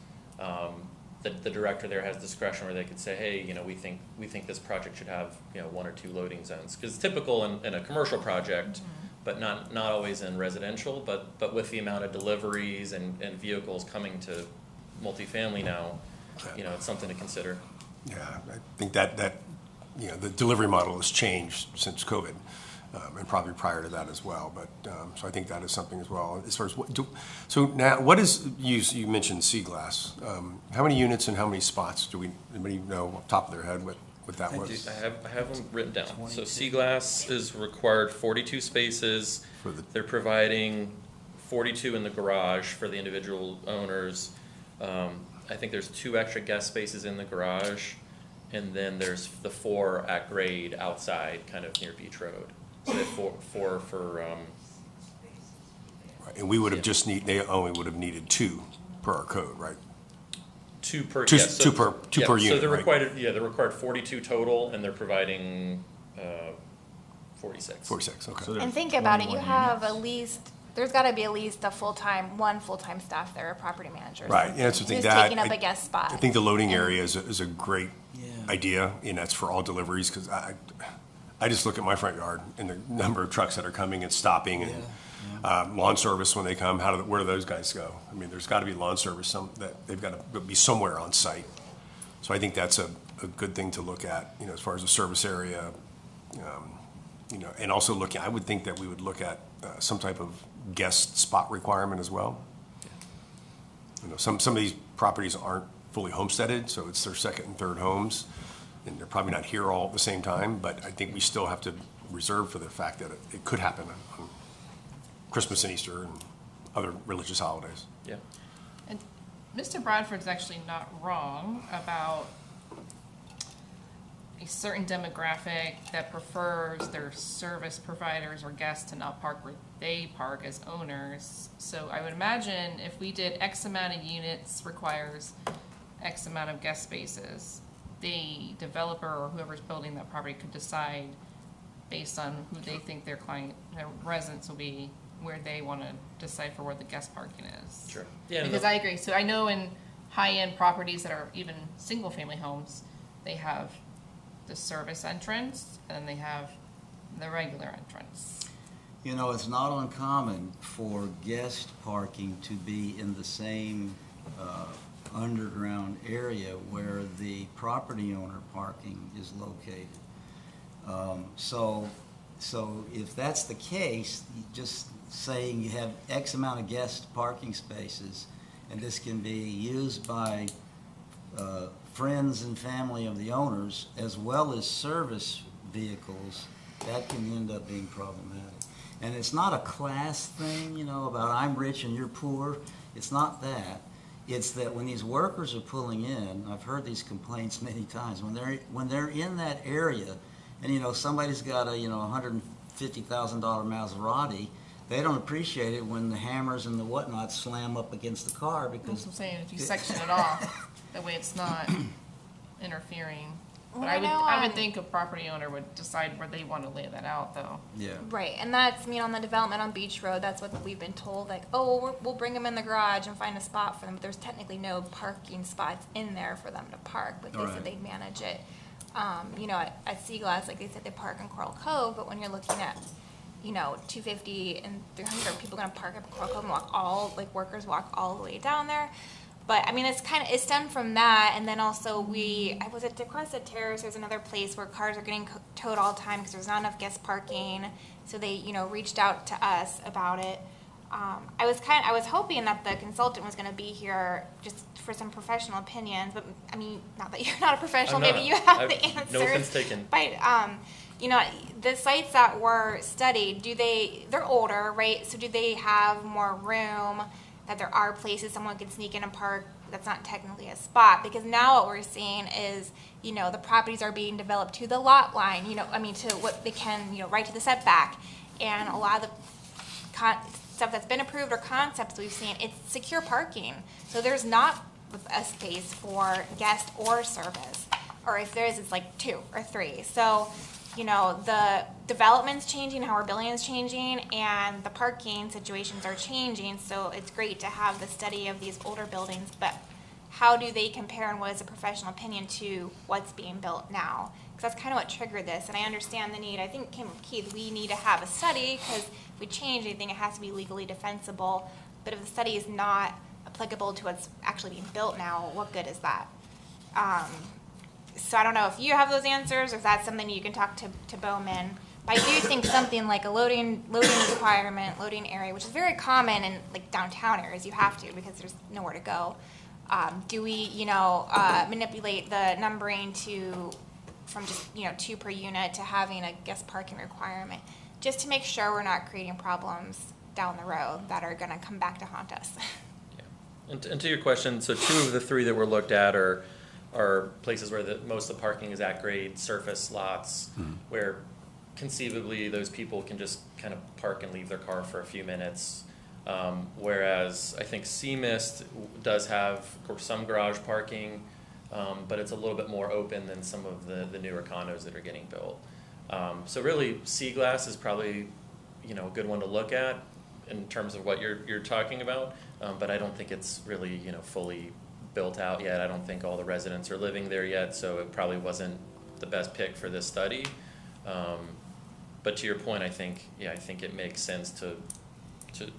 The director there has discretion where they could say, hey, we think this project should have, 1 or 2 loading zones. Because it's typical in a commercial project, but not always in residential, but with the amount of deliveries and vehicles coming to multifamily now, it's something to consider. Yeah, I think that the delivery model has changed since COVID, and probably prior to that as well. But so I think that is something as well. As far as so now, what is you mentioned Sea Glass? How many units and how many spots do anybody know off the top of their head what that was? I have them written down. So Sea Glass is required 42 spaces. They're providing 42 in the garage for the individual owners. I think there's 2 extra guest spaces in the garage, and then there's the 4 at grade outside, kind of near Beach Road. So they have 4 for. Right. And we would have they only would have needed 2 per our code, right? 2 per. Two, yes, two per unit. So they're right? required. Yeah, they're required 42 total, and they're providing 46. 46. Okay. So there's And think about it, you 21 have units. at least, there's gotta be at least one full-time staff there, a property manager. or Right, something, yeah, that's the thing. who's That taking up a guest spot. I think the loading And- area is a great idea, and that's for all deliveries, because I just look at my front yard and the number of trucks that are coming and stopping, and lawn service when they come, where do those guys go? I mean, there's got to be lawn service, that they've got to be somewhere on site. So I think that's a good thing to look at, as far as the service area, and also I would think that we would look at some type of guest spot requirement as well. Some of these properties aren't fully homesteaded, so it's their second and third homes, and they're probably not here all at the same time, but I think we still have to reserve for the fact that it could happen on Christmas and Easter and other religious holidays. Yeah. And Mr. Bradford's actually not wrong about a certain demographic that prefers their service providers or guests to not park where they park as owners. So I would imagine if we did X amount of units requires X amount of guest spaces, the developer or whoever's building that property could decide based on who they think their residents will be, where they want to decipher where the guest parking is. Sure. Yeah. Because I agree. So I know in high-end properties that are even single-family homes, they have the service entrance and then they have the regular entrance. It's not uncommon for guest parking to be in the same underground area where the property owner parking is located. So if that's the case, just saying you have X amount of guest parking spaces, and this can be used by friends and family of the owners, as well as service vehicles, that can end up being problematic. And it's not a class thing, about I'm rich and you're poor. It's not that. It's that when these workers are pulling in, I've heard these complaints many times, when they're in that area, and somebody's got a $150,000 Maserati, they don't appreciate it when the hammers and the whatnot slam up against the car because. That's what I'm saying, if you section it off, that way it's not interfering. But Well, I would think a property owner would decide where they want to lay that out, though. Yeah. Right, and that's, on the development on Beach Road, that's what we've been told, like, oh, we'll bring them in the garage and find a spot for them, but there's technically no parking spots in there for them to park, but they Right. said they'd manage it. At Sea Glass, like they said, they park in Coral Cove, but when you're looking at, 250 and 300 people gonna park up in Coral Cove and workers walk all the way down there. But, it stemmed from that, and then also I was at Tequesta Terrace, there's another place where cars are getting towed all the time because there's not enough guest parking, so they, reached out to us about it. I was hoping that the consultant was gonna be here just for some professional opinions, but, not that you're not a professional, I'm not. maybe you have the I've- answers. no offense taken. But, the sites that were studied, they're older, right? So do they have more room, that there are places someone could sneak in and park that's not technically a spot? Because now what we're seeing is, the properties are being developed to the lot line, to what they can, right to the setback. And a lot of the stuff that's been approved or concepts we've seen, it's secure parking. So there's not with a space for guest or service. Or if there is, it's like 2 or 3. So, you know, the development's changing, how our billing is changing, and the parking situations are changing. So it's great to have the study of these older buildings, but how do they compare and what is a professional opinion to what's being built now? Because that's kind of what triggered this, and I understand the need. I think, Keith, we need to have a study, because if we change anything, it has to be legally defensible. But if the study is not applicable to what's actually being built now, what good is that? So I don't know if you have those answers, or if that's something you can talk to Bowman. But I do think something like a loading requirement, loading area, which is very common in like downtown areas, you have to because there's nowhere to go. Do we, you know, manipulate the numbering from just, you know, 2 per unit to having a guest parking requirement, just to make sure we're not creating problems down the road that are going to come back to haunt us? Yeah. And to your question, so 2 of the 3 that were looked at are places where most of the parking is at grade, surface lots, where conceivably those people can just kind of park and leave their car for a few minutes. Whereas I think Seamist does have, of course, some garage parking, but it's a little bit more open than some of the newer condos that are getting built. So really, Sea Glass is probably, you know, a good one to look at in terms of what you're talking about. But I don't think it's really, you know, fully built out yet. I don't think all the residents are living there yet, so it probably wasn't the best pick for this study. But to your point, I think it makes sense to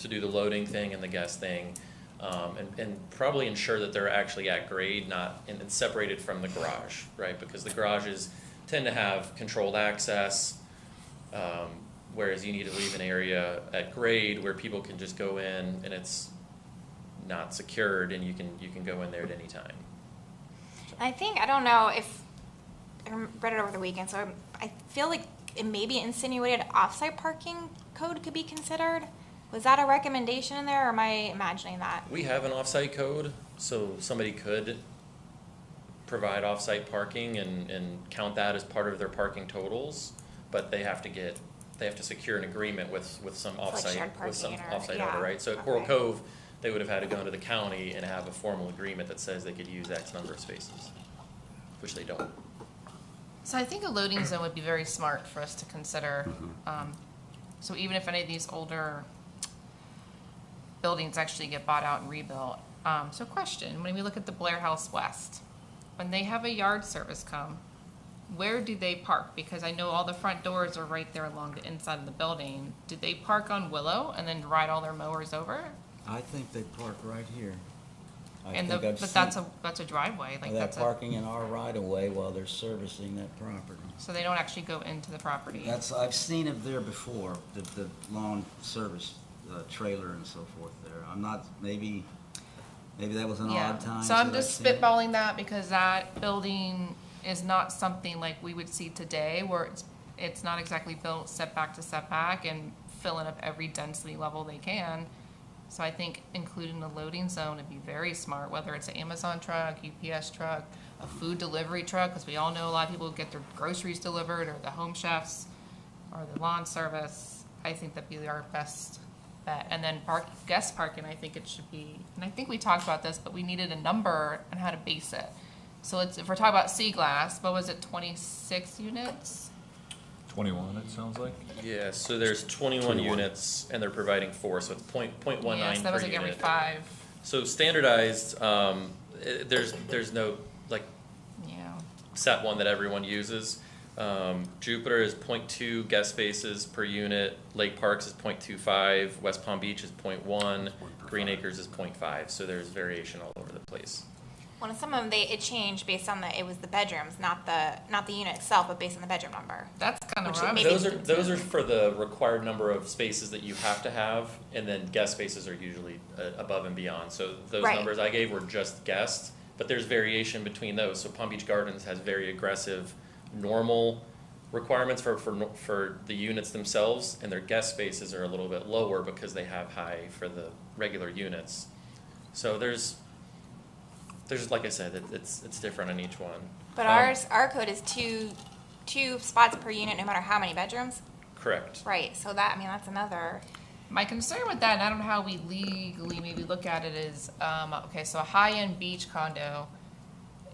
do the loading thing and the guest thing, and probably ensure that they're actually at grade, not and separated from the garage, right? Because the garages tend to have controlled access, whereas you need to leave an area at grade where people can just go in and it's not secured, and you can go in there at any time. I think, I don't know if, I read it over the weekend, so I feel like it may be insinuated off-site parking code could be considered. Was that a recommendation in there, or am I imagining that? We have an off-site code, so somebody could provide off-site parking and count that as part of their parking totals, but they have to secure an agreement with some off-site owner, right? So at Coral Cove, they would have had to go into the county and have a formal agreement that says they could use X number of spaces, which they don't. So I think a loading zone would be very smart for us to consider. So even if any of these older buildings actually get bought out and rebuilt. So question, when we look at the Blair House West, when they have a yard service come, where do they park? Because I know all the front doors are right there along the inside of the building. Do they park on Willow and then ride all their mowers over? I think they park right here. But that's a driveway. Like They're that's parking in our right of way while they're servicing that property. So they don't actually go into the property. I've seen it there before, the lawn service trailer and so forth there. I'm not, maybe that was an odd time. So I'm just spitballing that because that building is not something like we would see today, where it's not exactly built setback to setback and filling up every density level they can. So I think including the loading zone would be very smart, whether it's an Amazon truck, UPS truck, a food delivery truck, because we all know a lot of people get their groceries delivered, or the home chefs, or the lawn service. I think that'd be our best bet. And then guest parking, I think it should be, and I think we talked about this, but we needed a number and how to base it. So if we're talking about Sea Glass, what was it, 26 units? 21, it sounds like. Yeah, so there's 21 units, and they're providing 4, so it's 0.19 per Yeah, so that was like every 5. So standardized, there's no like set one that everyone uses. Jupiter is 0.2 guest spaces per unit. Lake Parks is 0.25. West Palm Beach is 0.1. Green Acres is 0.5. So there's variation all over the place. Well, some of them it changed based on it was the bedrooms, not the unit itself, but based on the bedroom number. That's kind of rough. Those are for the required number of spaces that you have to have, and then guest spaces are usually above and beyond. So those numbers I gave were just guests, but there's variation between those. So Palm Beach Gardens has very aggressive normal requirements for the units themselves, and their guest spaces are a little bit lower because they have high for the regular units. So there's like I said, it's different on each one. But our code is two spots per unit, no matter how many bedrooms. Correct. Right. So that's another. My concern with that, and I don't know how we legally maybe look at it, is, okay, so a high-end beach condo,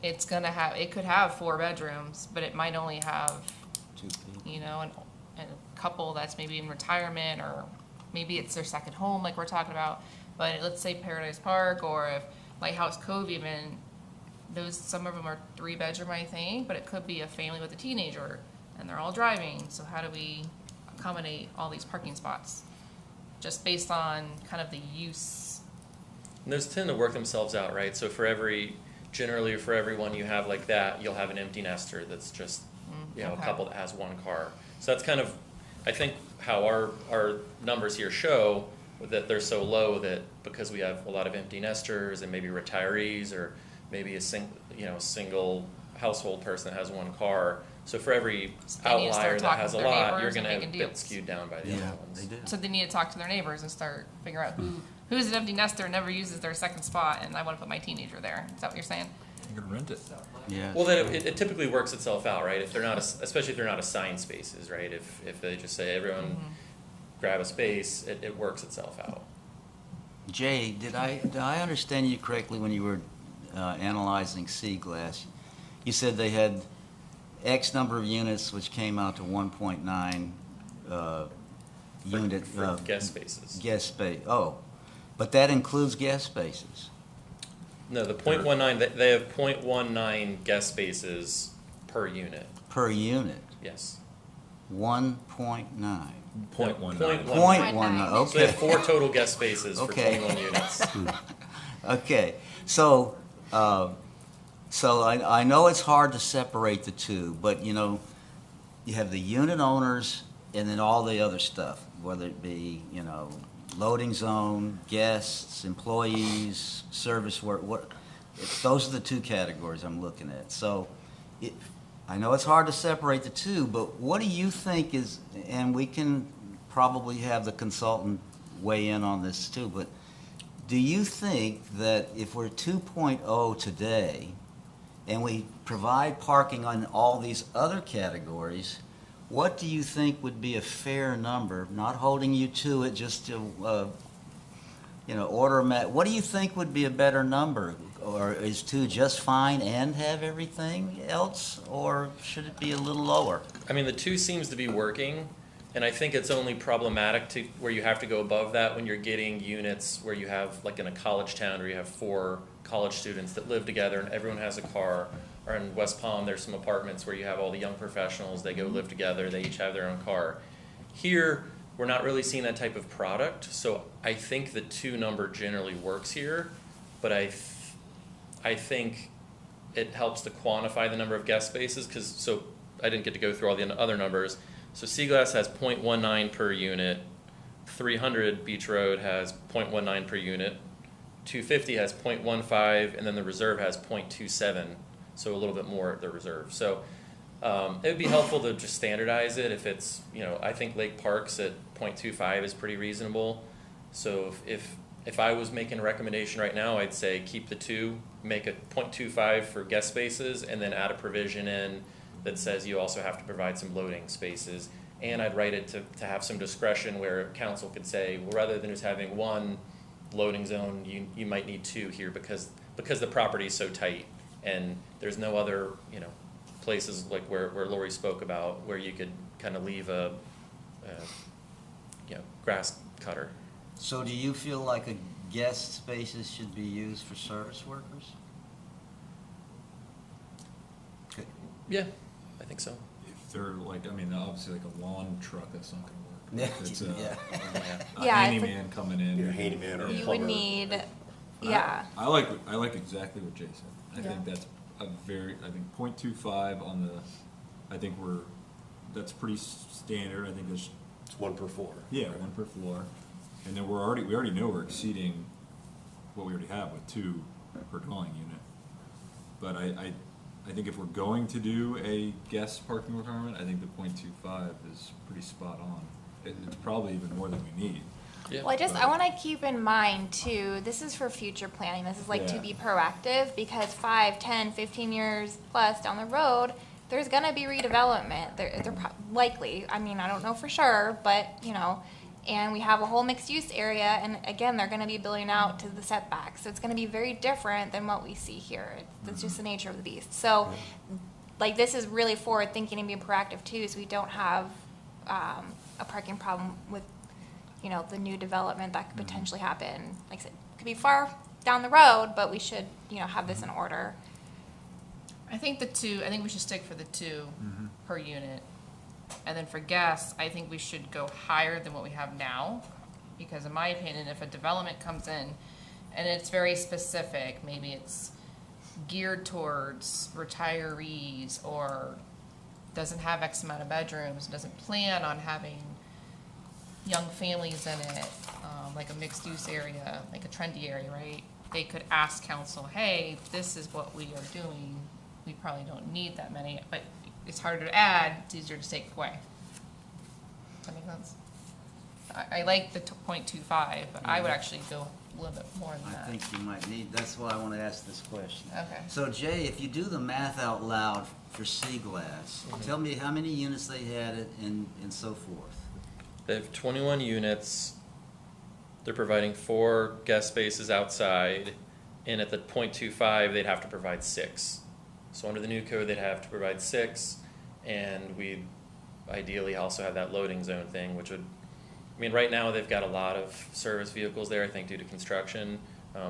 it could have 4 bedrooms, but it might only have, 2 people. you know, a couple that's maybe in retirement, or maybe it's their second home, like we're talking about. But let's say Paradise Park, or if Lighthouse Cove even, some of them are 3-bedroom, I think, but it could be a family with a teenager, and they're all driving. So how do we accommodate all these parking spots? Just based on kind of the use. And those tend to work themselves out, right? So generally for everyone you have like that, you'll have an empty nester that's just, a okay. couple that has 1 car. So that's kind of, I think, how our numbers here show that they're so low, that because we have a lot of empty nesters and maybe retirees, or maybe a single household person that has 1 car. So for every They need to start outlier that talking has to a their lot, you're neighbors and gonna making get deals. skewed down by the Yeah, other ones. they do. So they need to talk to their neighbors and start figuring out who's an empty nester and never uses their second spot, and I want to put my teenager there. Is that what you're saying? You could rent it. Yeah. Well, then it typically works itself out, right? If they're not, especially if they're not assigned spaces, right? If they just say everyone grab a space, it works itself out. Jay, did I understand you correctly when you were analyzing Seaglass? You said they had X number of units, which came out to 1.9 unit. For guest spaces. Guest space, oh, but that includes guest spaces. No, the .19, they have .19 guest spaces per unit. Per unit, Yes. 1.9. Point one nine. Point Point one, So they have okay. 4 total guest spaces for Okay. 21 units. Okay, so I know it's hard to separate the two, but you have the unit owners and then all the other stuff, whether it be, loading zone, guests, employees, service work, those are the 2 categories I'm looking at. So I know it's hard to separate the 2, but what do you think is, and we can probably have the consultant weigh in on this too, but do you think that if we're 2.0 today and we provide parking on all these other categories, what do you think would be a fair number? Not holding you to it, just to, order them what do you think would be a better number? Or is 2 just fine and have everything else? Or should it be a little lower? I mean, the 2 seems to be working, and I think it's only problematic where you have to go above that when you're getting units where you have, like in a college town, where you have 4 college students that live together and everyone has a car. Or in West Palm, there's some apartments where you have all the young professionals, they go live together, they each have their own car. Here, we're not really seeing that type of product, so I think the 2 number generally works here, but I think it helps to quantify the number of guest spaces, so I didn't get to go through all the other numbers. So Seaglass has 0.19 per unit, 300 Beach Road has 0.19 per unit, 250 has 0.15, and then the Reserve has 0.27. So a little bit more at the Reserve. So it would be helpful to just standardize it. If it's, I think Lake Park's at 0.25 is pretty reasonable. So if I was making a recommendation right now, I'd say keep the 2, make a 0.25 for guest spaces, and then add a provision in that says you also have to provide some loading spaces. And I'd write it to have some discretion where council could say, well, rather than just having 1 loading zone, you might need 2 here because the property is so tight. And there's no other, places like where Lori spoke about where you could kind of leave a grass cutter. So do you feel like a guest spaces should be used for service workers? Okay. Yeah, I think so. If they're obviously like a lawn truck, that's not gonna work. If it's a Yeah, I handyman coming in. Your handyman or a You plumber. would need, yeah. I like exactly what Jay said. I Yeah. think that's I think 0.25 on that's pretty standard. I think there's, It's 1 per floor. yeah, 1 per floor. And then we already know we're exceeding what we already have with 2 per dwelling unit. But I think if we're going to do a guest parking requirement, I think the 0.25 is pretty spot on. It's probably even more than we need. Yeah. Well, I want to keep in mind too, this is for future planning. This is like to Yeah. be proactive because 5, 10, 15 years plus down the road, there's going to be redevelopment. They're likely. I mean, I don't know for sure, but and we have a whole mixed-use area, and again, they're gonna be building out to the setbacks, so it's gonna be very different than what we see here. That's just the nature of the beast. So, like, this is really forward-thinking and being proactive too, so we don't have, a parking problem with, you know, the new development that could potentially happen. Like I said, could be far down the road, but we should, you know, have this in order. I think we should stick for the 2 per unit. And then for guests, I think we should go higher than what we have now. Because in my opinion, if a development comes in and it's very specific, maybe it's geared towards retirees or doesn't have X amount of bedrooms, doesn't plan on having young families in it, like a mixed use area, like a trendy area, right? They could ask council, hey, this is what we are doing. We probably don't need that many, but it's harder to add, it's easier to take away. Does that make sense? I like the 0.25, but I would actually go a little bit more than I that. think you might need, that's why I want to ask this question. Okay. So Jay, if you do the math out loud for Sea Glass, tell me how many units they had it and so forth. They have 21 units. They're providing 4 guest spaces outside, and at the 0.25, they'd have to provide 6. So under the new code, they'd have to provide 6, and we'd ideally also have that loading zone thing, which would, I mean, right now they've got a lot of service vehicles there, I think, due to construction.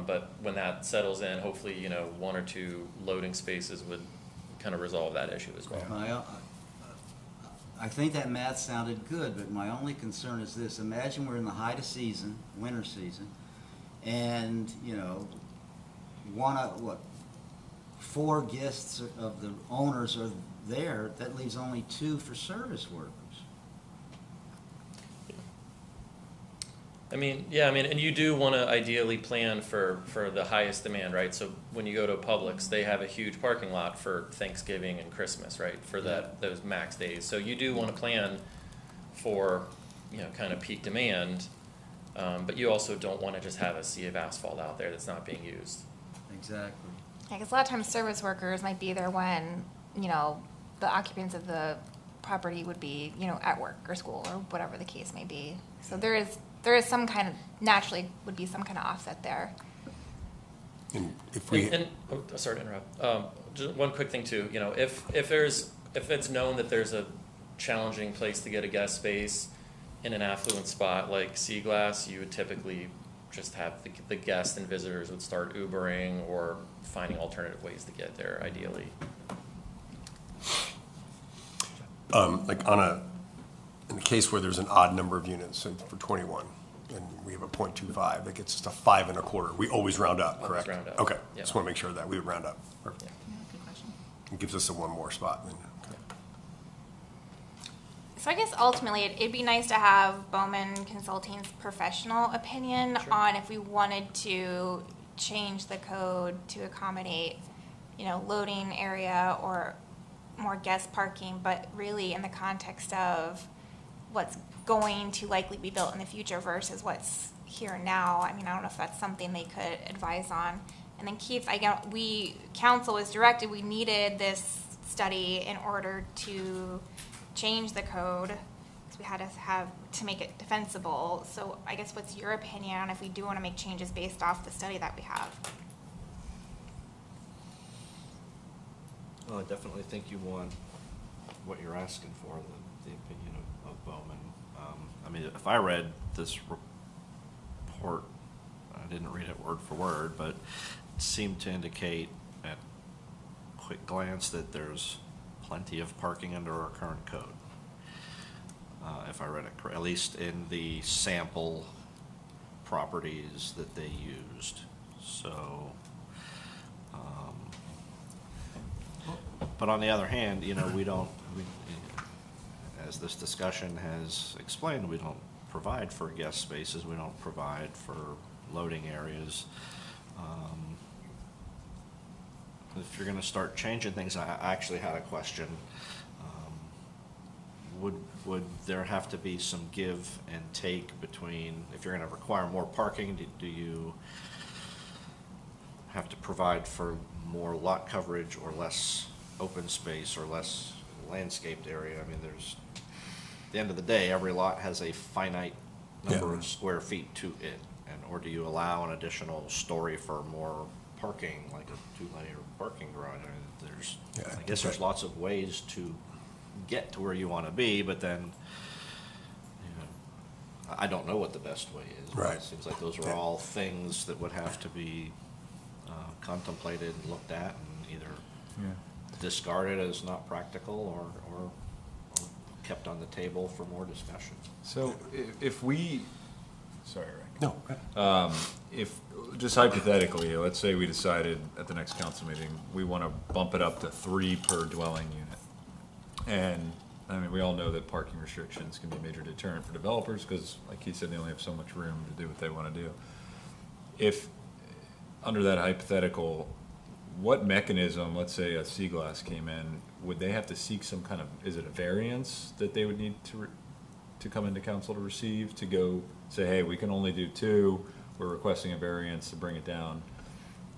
But when that settles in, hopefully, you know, 1 or 2 loading spaces would kind of resolve that issue as well. I think that math sounded good, but my only concern is this. Imagine we're in the height of season, winter season, and, you know, 4 guests of the owners are there. That leaves only 2 for service workers. I mean, yeah, I mean, and you do want to ideally plan for the highest demand, right? So when you go to Publix, they have a huge parking lot for Thanksgiving and Christmas, right? For those max days. So you do want to plan for, you know, kind of peak demand, but you also don't want to just have a sea of asphalt out there that's not being used. Exactly. Yeah, because a lot of times service workers might be there when, you know, the occupants of the property would be, you know, at work or school or whatever the case may be. So there is some kind of, naturally would be some kind of offset there. And if we, Oh, sorry to interrupt. Just one quick thing too, you know, if it's known that there's a challenging place to get a guest space in an affluent spot like Sea Glass, you would typically just have the guests and visitors would start Ubering or finding alternative ways to get there, ideally. like in the case where there's an odd number of units, so for 21, and we have a 0.25, that gets us to 5 1/4. We always round up, Always correct? round up. Okay, Yeah. just want to make sure that we would round up. Perfect. Yeah. Yeah, good question. It gives us a 1 more spot then. Okay. So I guess ultimately, it'd be nice to have Bowman Consulting's professional opinion Sure. on if we wanted to change the code to accommodate, you know, loading area or more guest parking, but really in the context of what's going to likely be built in the future versus what's here now. I mean, I don't know if that's something they could advise on. And then Keith, council was directed, we needed this study in order to change the code, because we had to make it defensible. So I guess what's your opinion on if we do want to make changes based off the study that we have? Well, I definitely think you want what you're asking for, the opinion of Bowman. I mean, if I read this report, I didn't read it word for word, but it seemed to indicate at quick glance that there's plenty of parking under our current code. If I read it correctly, at least in the sample properties that they used. So, but on the other hand, you know, as this discussion has explained, we don't provide for guest spaces, we don't provide for loading areas. If you're gonna start changing things, I actually had a question. Would there have to be some give and take between, if you're gonna require more parking, do you have to provide for more lot coverage or less open space or less landscaped area? I mean, at the end of the day, every lot has a finite number of square feet to it? And, or do you allow an additional story for more parking, like a two-layer parking garage? I mean, there's, I guess there's lots of ways to get to where you want to be, but then, you know, I don't know what the best way is. But Right. It seems like those are all things that would have to be contemplated and looked at and either discarded as not practical or kept on the table for more discussion. So if we, sorry, Ray. No, go ahead. If, just hypothetically, let's say we decided at the next council meeting, we want to bump it up to 3 per dwelling unit. And, I mean, we all know that parking restrictions can be a major deterrent for developers, because, like he said, they only have so much room to do what they want to do. If, under that hypothetical, what mechanism, let's say a Sea Glass came in, would they have to seek some kind of, is it a variance that they would need to come into council to receive, to go say, hey, we can only do 2, we're requesting a variance to bring it down?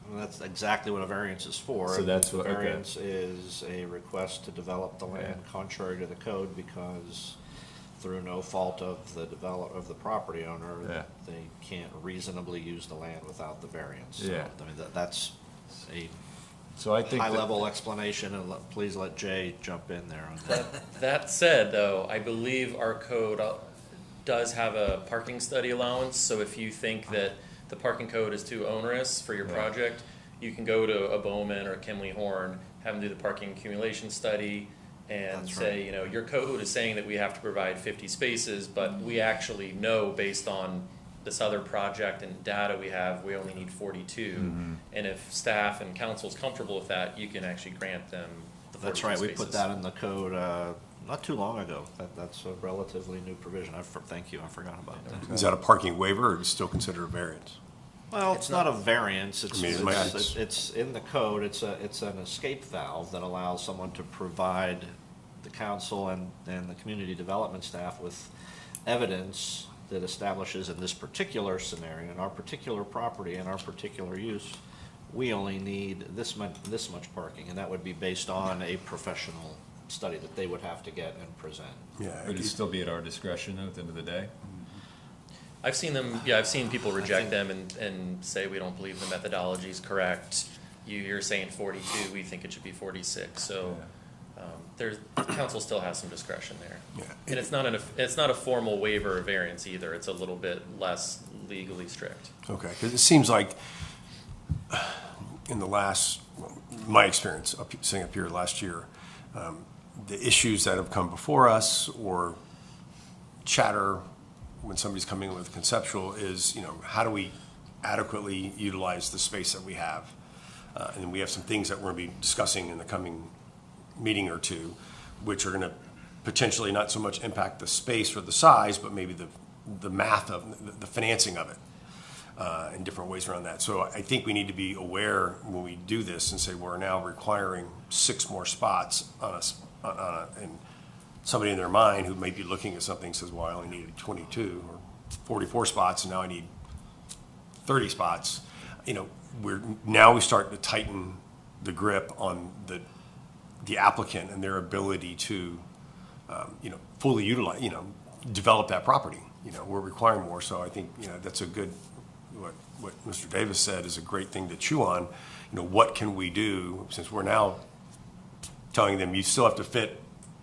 And that's exactly what a variance is for. So that's The what- okay. variance is a request to develop the land contrary to the code because through no fault of the of the property owner, Yeah. they can't reasonably use the land without the variance. Yeah. So, I mean, that's a So I think that- high-level explanation, and please let Jay jump in there on that. That said, though, I believe our code does have a parking study allowance, so if you think that the parking code is too onerous for your project, you can go to a Bowman or a Kimley Horn, have them do the parking accumulation study, and That's say, right. you know, your code is saying that we have to provide 50 spaces, but we actually know based on this other project and data we have, we only need 42. And if staff and council's comfortable with that, you can actually grant them the 42 That's right, we spaces. put that in the code not too long ago. That's a relatively new provision. Thank you, I forgot about that. Is that a parking waiver, or is it still considered a variance? Well, it's not a variance, it's, I mean, it's in the code, it's an escape valve that allows someone to provide the council and the community development staff with evidence that establishes in this particular scenario, in our particular property, in our particular use, we only need this much parking, and that would be based on a professional study that they would have to get and present. Yeah. Would it still be at our discretion though, at the end of the day? I've seen them, I've seen people reject them and say, we don't believe the methodology is correct. You're saying 42, we think it should be 46, so, council still has some discretion there. Yeah. And it's not a formal waiver or variance either, it's a little bit less legally strict. Okay, because it seems like in the last, my experience sitting up here last year, the issues that have come before us or chatter when somebody's coming in with conceptual is, you know, how do we adequately utilize the space that we have? And we have some things that we're going to be discussing in the coming meeting or two, which are going to potentially not so much impact the space or the size, but maybe the math of the financing of it in different ways around that. So I think we need to be aware when we do this and say we're now requiring 6 more spots and somebody in their mind who may be looking at something says, well, I only needed 22 or 44 spots, and now I need 30 spots. You know, we start to tighten the grip on the applicant and their ability to, you know, fully utilize, you know, develop that property. You know, we're requiring more, so I think, you know, that's a good, what Mr. Davis said is a great thing to chew on. You know, what can we do, since we're now telling them you still have to fit,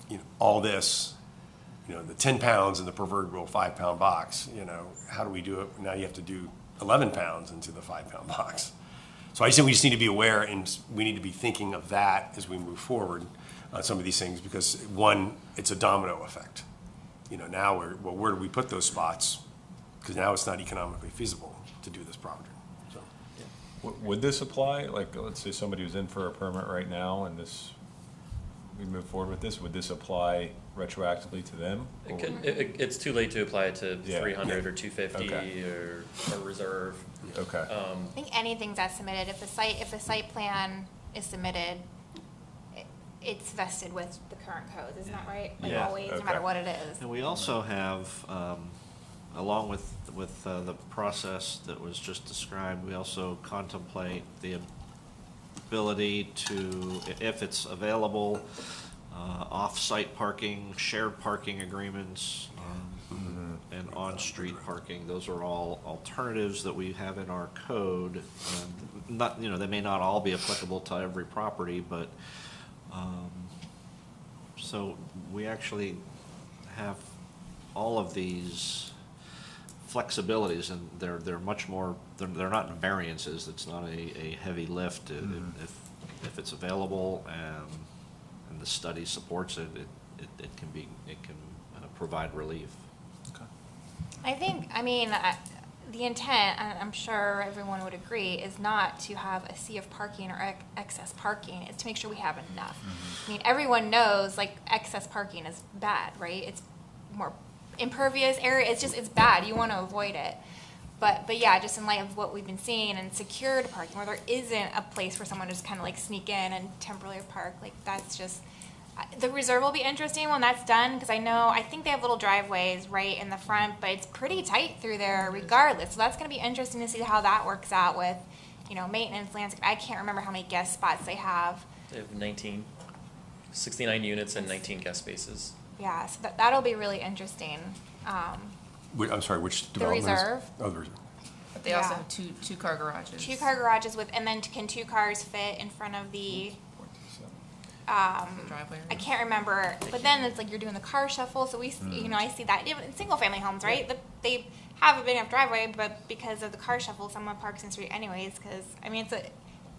you know, all this, you know, the 10 pounds in the proverbial 5-pound box, you know, how do we do it? Now you have to do 11 pounds into the 5-pound box. So I think we just need to be aware, and we need to be thinking of that as we move forward on some of these things, because one, it's a domino effect. You know, now where do we put those spots? Because now it's not economically feasible to do this project. So. Would this apply, like, let's say somebody was in for a permit right now and we move forward with this, would this apply retroactively to them? It's too late to apply it to Yeah. 300 or 250 Okay. or reserve. Okay. I think anything's as submitted, if the site plan is submitted, it's vested with the current codes, isn't that right? Like Yeah. always, no Okay. matter what it is. And we also have, along with the process that was just described, we also contemplate the ability to, if it's available, off-site parking, shared parking agreements, and on-street parking, those are all alternatives that we have in our code. Not, they may not all be applicable to every property, but, so we actually have all of these flexibilities, and they're much more, they're not variances. It's not a heavy lift. If it's available and the study supports it, it can provide relief. I think, the intent, and I'm sure everyone would agree, is not to have a sea of parking or excess parking. It's to make sure we have enough. Everyone knows, like, excess parking is bad, right? It's more impervious area. It's bad. You want to avoid it. But yeah, just in light of what we've been seeing and secured parking, where there isn't a place for someone to just kind of like sneak in and temporarily park, like that's just, the reserve will be interesting when that's done, because I think they have little driveways right in the front, but it's pretty tight through there regardless. So that's going to be interesting to see how that works out with, maintenance, landscape. I can't remember how many guest spots they have. They have 69 units and 19 guest spaces. Yeah, so that'll be really interesting. I'm sorry, which The development? reserve. Oh, the reserve. But they also Yeah. have two-car garages. 2-car garages and then can 2 cars fit in front of the, Driveway. I can't remember, but then it's like you're doing the car shuffle, so I see that, even in single-family homes, right? They have a big enough driveway, but because of the car shuffle, someone parks in the street anyways, because,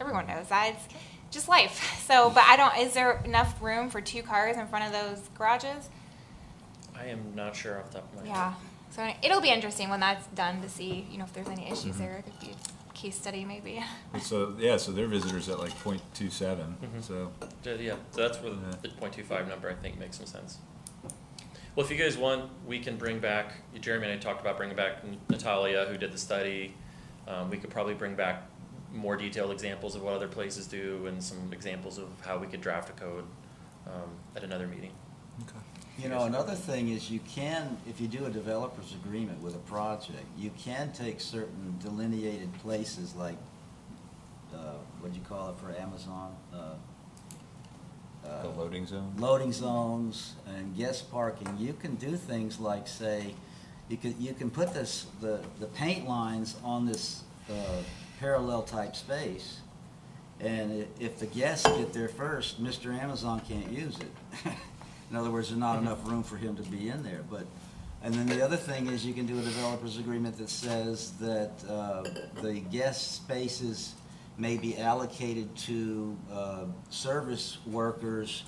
everyone knows that, it's just life. So, but is there enough room for 2 cars in front of those garages? I am not sure off the top of my head. Yeah, so it'll be interesting when that's done to see, if there's any issues there. It could be a case study maybe. So their visitors at like 0.27, so. Yeah, so that's where the 0.25 number, I think, makes some sense. Well, if you guys want, we can bring back, Jeremy and I talked about bringing back Natalia, who did the study. We could probably bring back more detailed examples of what other places do and some examples of how we could draft a code at another meeting. Okay. Another thing is you can, if you do a developer's agreement with a project, you can take certain delineated places like, what'd you call it for Amazon? The loading zone? Loading zones and guest parking. You can do things like, say, you can put the paint lines on this parallel type space, and if the guests get there first, Mr. Amazon can't use it. In other words, there's not enough room for him to be in there. And then the other thing is you can do a developer's agreement that says that the guest spaces may be allocated to service workers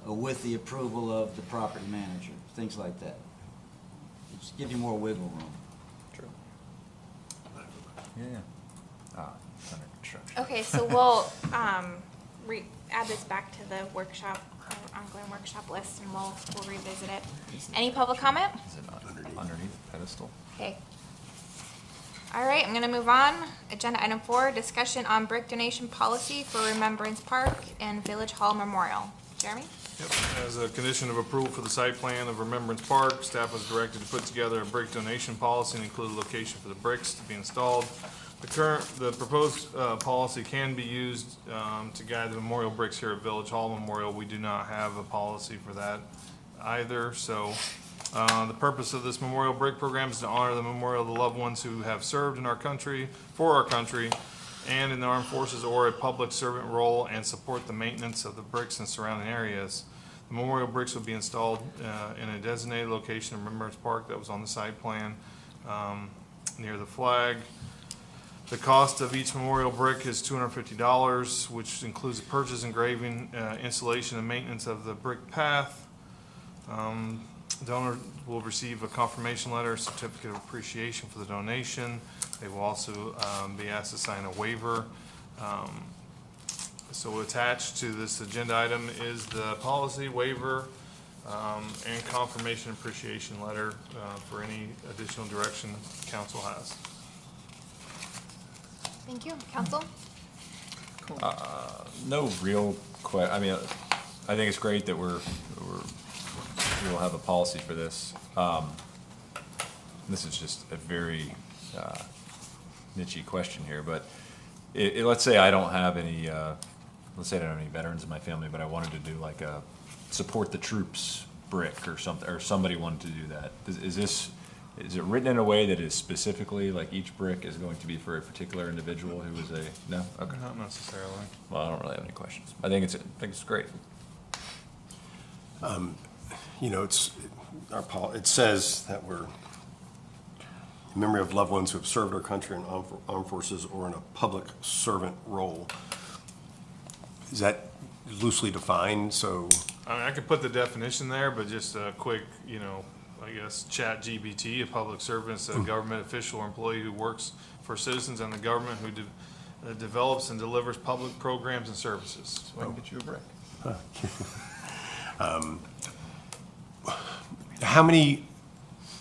with the approval of the property manager, things like that. Just give you more wiggle room. True. Yeah. Under construction. Okay, so we'll add this back to the workshop, ongoing workshop list, and we'll revisit it. Any public comment? Is it underneath the pedestal? Okay. All right, I'm gonna move on. Agenda item 4, discussion on brick donation policy for Remembrance Park and Village Hall Memorial. Jeremy? Yep, as a condition of approval for the site plan of Remembrance Park, staff was directed to put together a brick donation policy and include a location for the bricks to be installed. The proposed policy can be used to guide the memorial bricks here at Village Hall Memorial. We do not have a policy for that either, so the purpose of this memorial brick program is to honor the memorial of the loved ones who have served in our country, for our country, and in the armed forces or a public servant role, and support the maintenance of the bricks and surrounding areas. The memorial bricks will be installed in a designated location in Remembrance Park that was on the site plan near the flag. The cost of each memorial brick is $250, which includes the purchase, engraving, installation, and maintenance of the brick path. Donor will receive a confirmation letter, certificate of appreciation for the donation. They will also be asked to sign a waiver. So attached to this agenda item is the policy waiver and confirmation appreciation letter for any additional direction council has. Thank you. Council? No real I think it's great that we'll have a policy for this. This is just a very niche-y question here, but let's say I don't have any, let's say I don't have any veterans in my family, but I wanted to do like a support the troops brick or something, or somebody wanted to do that. Is is it written in a way that is specifically, like each brick is going to be for a particular individual who is a, no? Okay. Not necessarily. Well, I don't really have any questions. I think it's great. You know, it says that we're in memory of loved ones who have served our country in armed forces or in a public servant role. Is that loosely defined? So, I mean, I could put the definition there, but just a quick, you know, I guess, ChatGPT, a public servant is a government official or employee who works for citizens and the government who develops and delivers public programs and services. So I can get you a brick. how many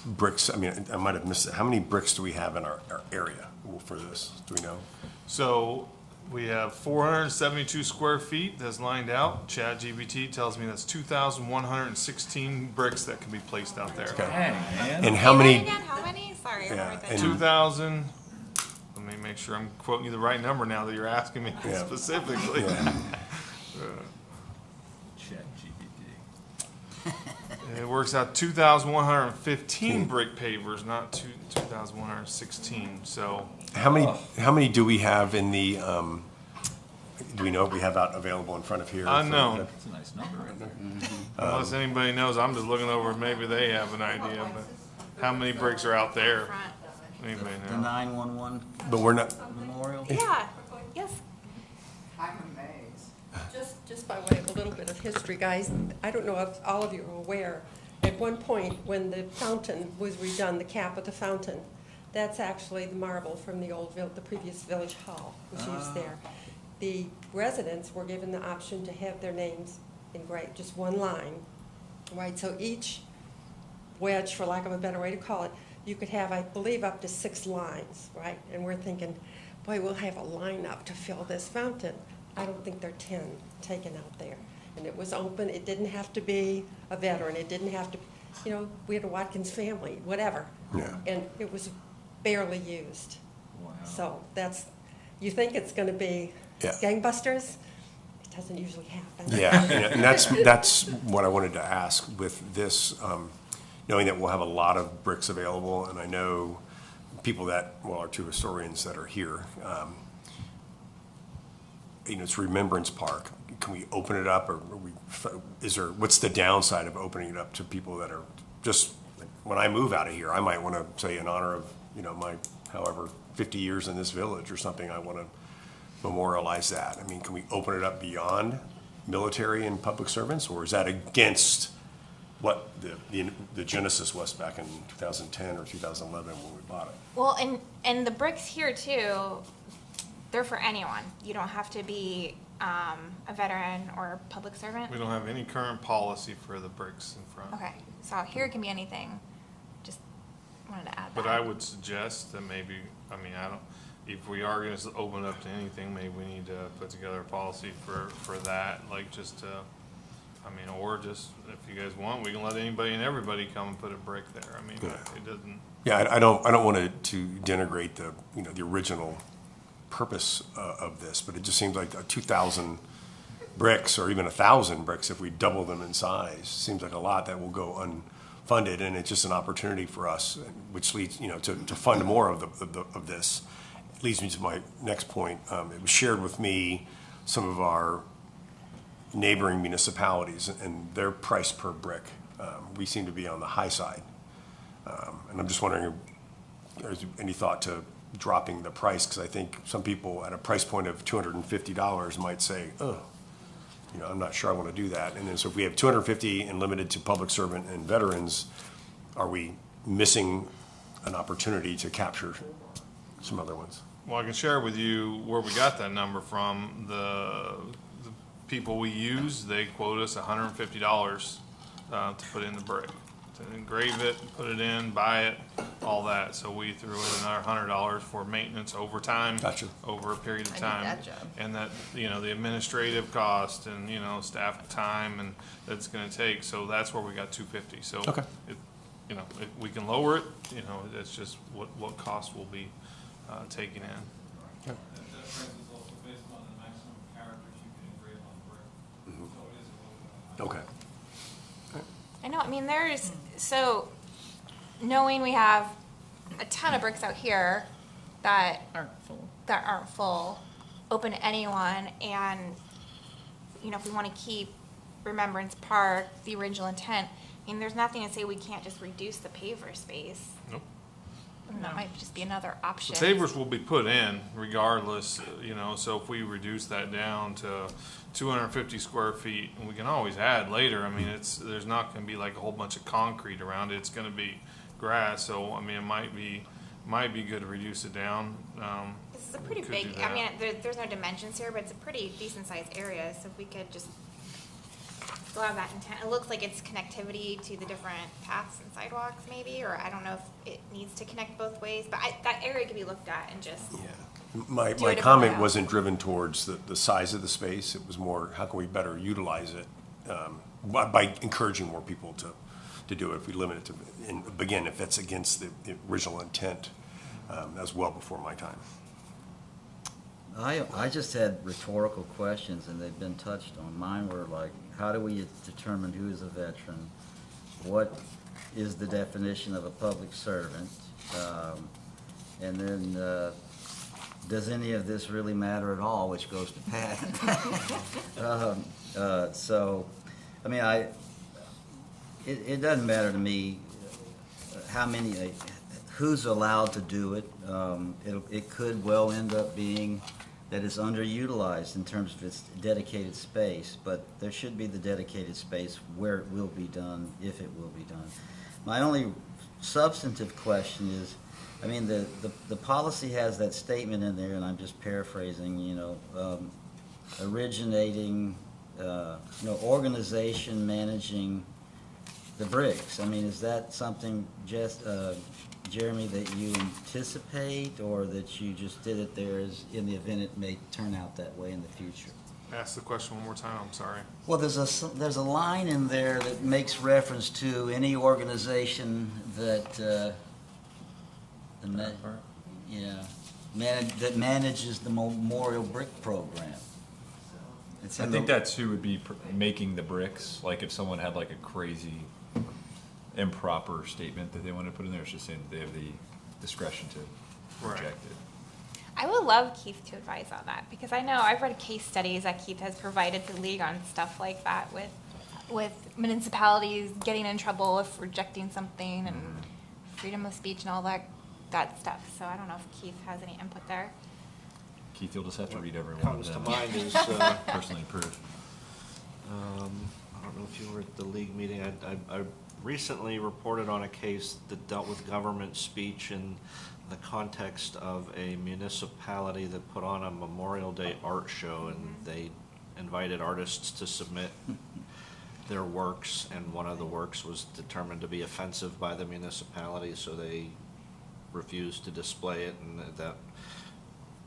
bricks, I mean, I might have missed it, how many bricks do we have in our area for this? Do we know? So we have 472 square feet that's lined out. ChatGPT tells me that's 2,116 bricks that can be placed out there. Okay. Dang, man. And how Say that many, again? How many? Sorry, I Yeah, wrote that and- down. 2,000, let me make sure I'm quoting you the right number now that you're asking me Yeah. specifically. ChatGPT. It works out 2,115 brick pavers, not 2,116, so. how many do we have in the, do we know what we have out available in front of here? Unknown. That's a nice number right there. Unless anybody knows, I'm just looking over, maybe they have an idea, but how many bricks are out there? Anybody The know? 911 But we're not, memorial? Yeah, yes. I'm amazed. Just by way of a little bit of history, guys, I don't know if all of you are aware, at one point, when the fountain was redone, the cap of the fountain, that's actually the marble from the previous village hall was used there. The residents were given the option to have their names engraved, just one line, right? So each wedge, for lack of a better way to call it, you could have, I believe, up to 6 lines, right? And we're thinking, boy, we'll have a lineup to fill this fountain. I don't think there are 10 taken out there. And it was open, it didn't have to be a veteran, it didn't have to, you know, we had a Watkins family, whatever. Yeah. And it was barely used. Wow. So that's, you think it's gonna be Yeah. gangbusters? It doesn't usually happen. yeah, and that's what I wanted to ask with this, knowing that we'll have a lot of bricks available, and I know people that, well, our 2 historians that are here, you know, it's Remembrance Park. Can we open it up, or what's the downside of opening it up to people that are just, like, when I move out of here, I might want to say in honor of, you know, my, however, 50 years in this village or something, I want to memorialize that. I mean, can we open it up beyond military and public servants, or is that against what the genesis was back in 2010 or 2011 when we bought it? Well, and the bricks here too, they're for anyone. You don't have to be a veteran or a public servant. We don't have any current policy for the bricks in front. Okay, so here it can be anything. Just wanted to add that. But I would suggest that maybe, I mean, I don't, if we are gonna open up to anything, maybe we need to put together a policy for that, like just I mean, or just, if you guys want, we can let anybody and everybody come and put a brick there. I mean, it doesn't, Yeah, I don't want to denigrate the, you know, the original purpose of this, but it just seems like 2,000 bricks, or even 1,000 bricks, if we double them in size, seems like a lot that will go unfunded, and it's just an opportunity for us, which leads, you know, to fund more of this. It leads me to my next point. It was shared with me, some of our neighboring municipalities and their price per brick. We seem to be on the high side. And I'm just wondering, if there's any thought to dropping the price? Because I think some people at a price point of $250 might say, oh, you know, I'm not sure I want to do that. And then so if we have 250 and limited to public servant and veterans, are we missing an opportunity to capture some other ones? well, I can share with you where we got that number from. The people we use, they quote us $150 to put in the brick. To engrave it, put it in, buy it, all that. So we threw in another $100 for maintenance over time. Gotcha. Over a period of I need time. that job. And that, you know, the administrative cost and, you know, staff time and that's gonna take. So that's where we got $250. So Okay. you know, we can lower it, you know, it's just what cost will be taken in. That price is also based on the maximum characters you can engrave on brick. So it is a little bit high. Okay. I know, I mean, there's, so, knowing we have a ton of bricks out here that Aren't full. open to anyone, and, you know, if we want to keep Remembrance Park, the original intent, I mean, there's nothing to say we can't just reduce the paver space. Nope. And that might just be another option. The pavers will be put in regardless, you know, so if we reduce that down to 250 square feet, and we can always add later, I mean, there's not gonna be like a whole bunch of concrete around it, it's gonna be grass, so, I mean, it might be good to reduce it down. This is a pretty could big, do I mean, that. there's no dimensions here, but it's a pretty decent sized area, so if we could just still have that intent. It looks like it's connectivity to the different paths and sidewalks maybe, or I don't know if it needs to connect both ways, but that area could be looked at and just, Yeah. My Do a different comment layout. wasn't driven towards the size of the space. It was more, how can we better utilize it by encouraging more people to do it if we limit it to, and again, if that's against the original intent, that was well before my time. I just had rhetorical questions, and they've been touched on. Mine were like, how do we determine who is a veteran? What is the definition of a public servant? And then, does any of this really matter at all, which goes to Pat? So, I mean, it doesn't matter to me how many, who's allowed to do it. It could well end up being that it's underutilized in terms of its dedicated space, but there should be the dedicated space where it will be done, if it will be done. My only substantive question is, I mean, the policy has that statement in there, and I'm just paraphrasing, you know, originating, organization managing the bricks. I mean, is that something just, Jeremy, that you anticipate, or that you just did it there as in the event it may turn out that way in the future? Ask the question one more time, I'm sorry. Well, there's a line in there that makes reference to any organization that, that manages the Memorial Brick Program. It's I in think the- that's who would be making the bricks. Like if someone had like a crazy improper statement that they want to put in there, it's just saying that they have the discretion to Right. reject it. I would love Keith to advise on that, because I know I've read case studies that Keith has provided the league on stuff like that with municipalities getting in trouble if rejecting something and freedom of speech and all that stuff. So I don't know if Keith has any input there. Keith, you'll just have to read every one Comes of to them. mind is, Personally approved. I don't know if you were at the league meeting, I recently reported on a case that dealt with government speech in the context of a municipality that put on a Memorial Day art show, and they invited artists to submit their works, and one of the works was determined to be offensive by the municipality, so they refused to display it, and that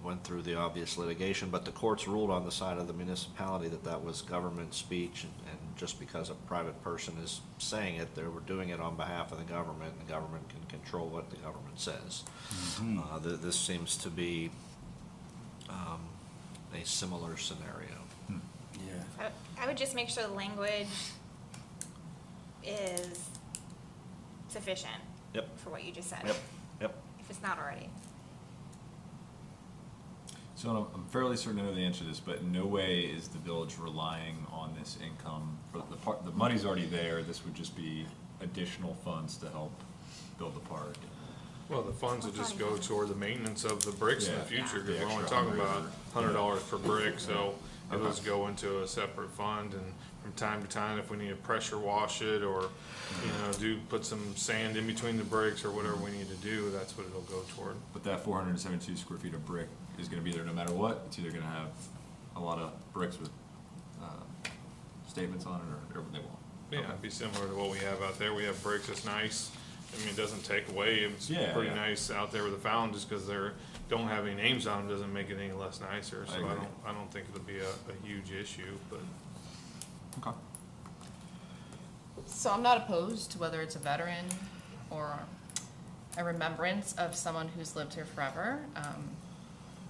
went through the obvious litigation, but the courts ruled on the side of the municipality that that was government speech, and just because a private person is saying it, they were doing it on behalf of the government, and the government can control what the government says. This seems to be a similar scenario. Yeah. I would just make sure the language is sufficient Yep. for what you just said. Yep. If it's not already. So I'm fairly certain I know the answer to this, but in no way is the village relying on this income. For the money's already there. This would just be additional funds to help build the park. Well, the funds will just go toward the maintenance of the bricks in the Yeah. future, The because we're only extra talking about $100 per brick, so Okay. it'll just go into a separate fund, and from time to time, if we need to pressure wash it, or, put some sand in between the bricks, or whatever we need to do, that's what it'll go toward. But that 472 square feet of brick is going to be there no matter what. It's either going to have a lot of bricks with statements on it, or they won't. Yeah, it'd be similar to what we have out there. We have bricks, it's nice. I mean, it doesn't take away, it's Yeah, pretty yeah. nice out there with the fountain, just because they're, don't have any names on them, doesn't make it any less nicer. So agree. I don't think it'll be a huge issue, but. Okay. So I'm not opposed to whether it's a veteran or a remembrance of someone who's lived here forever.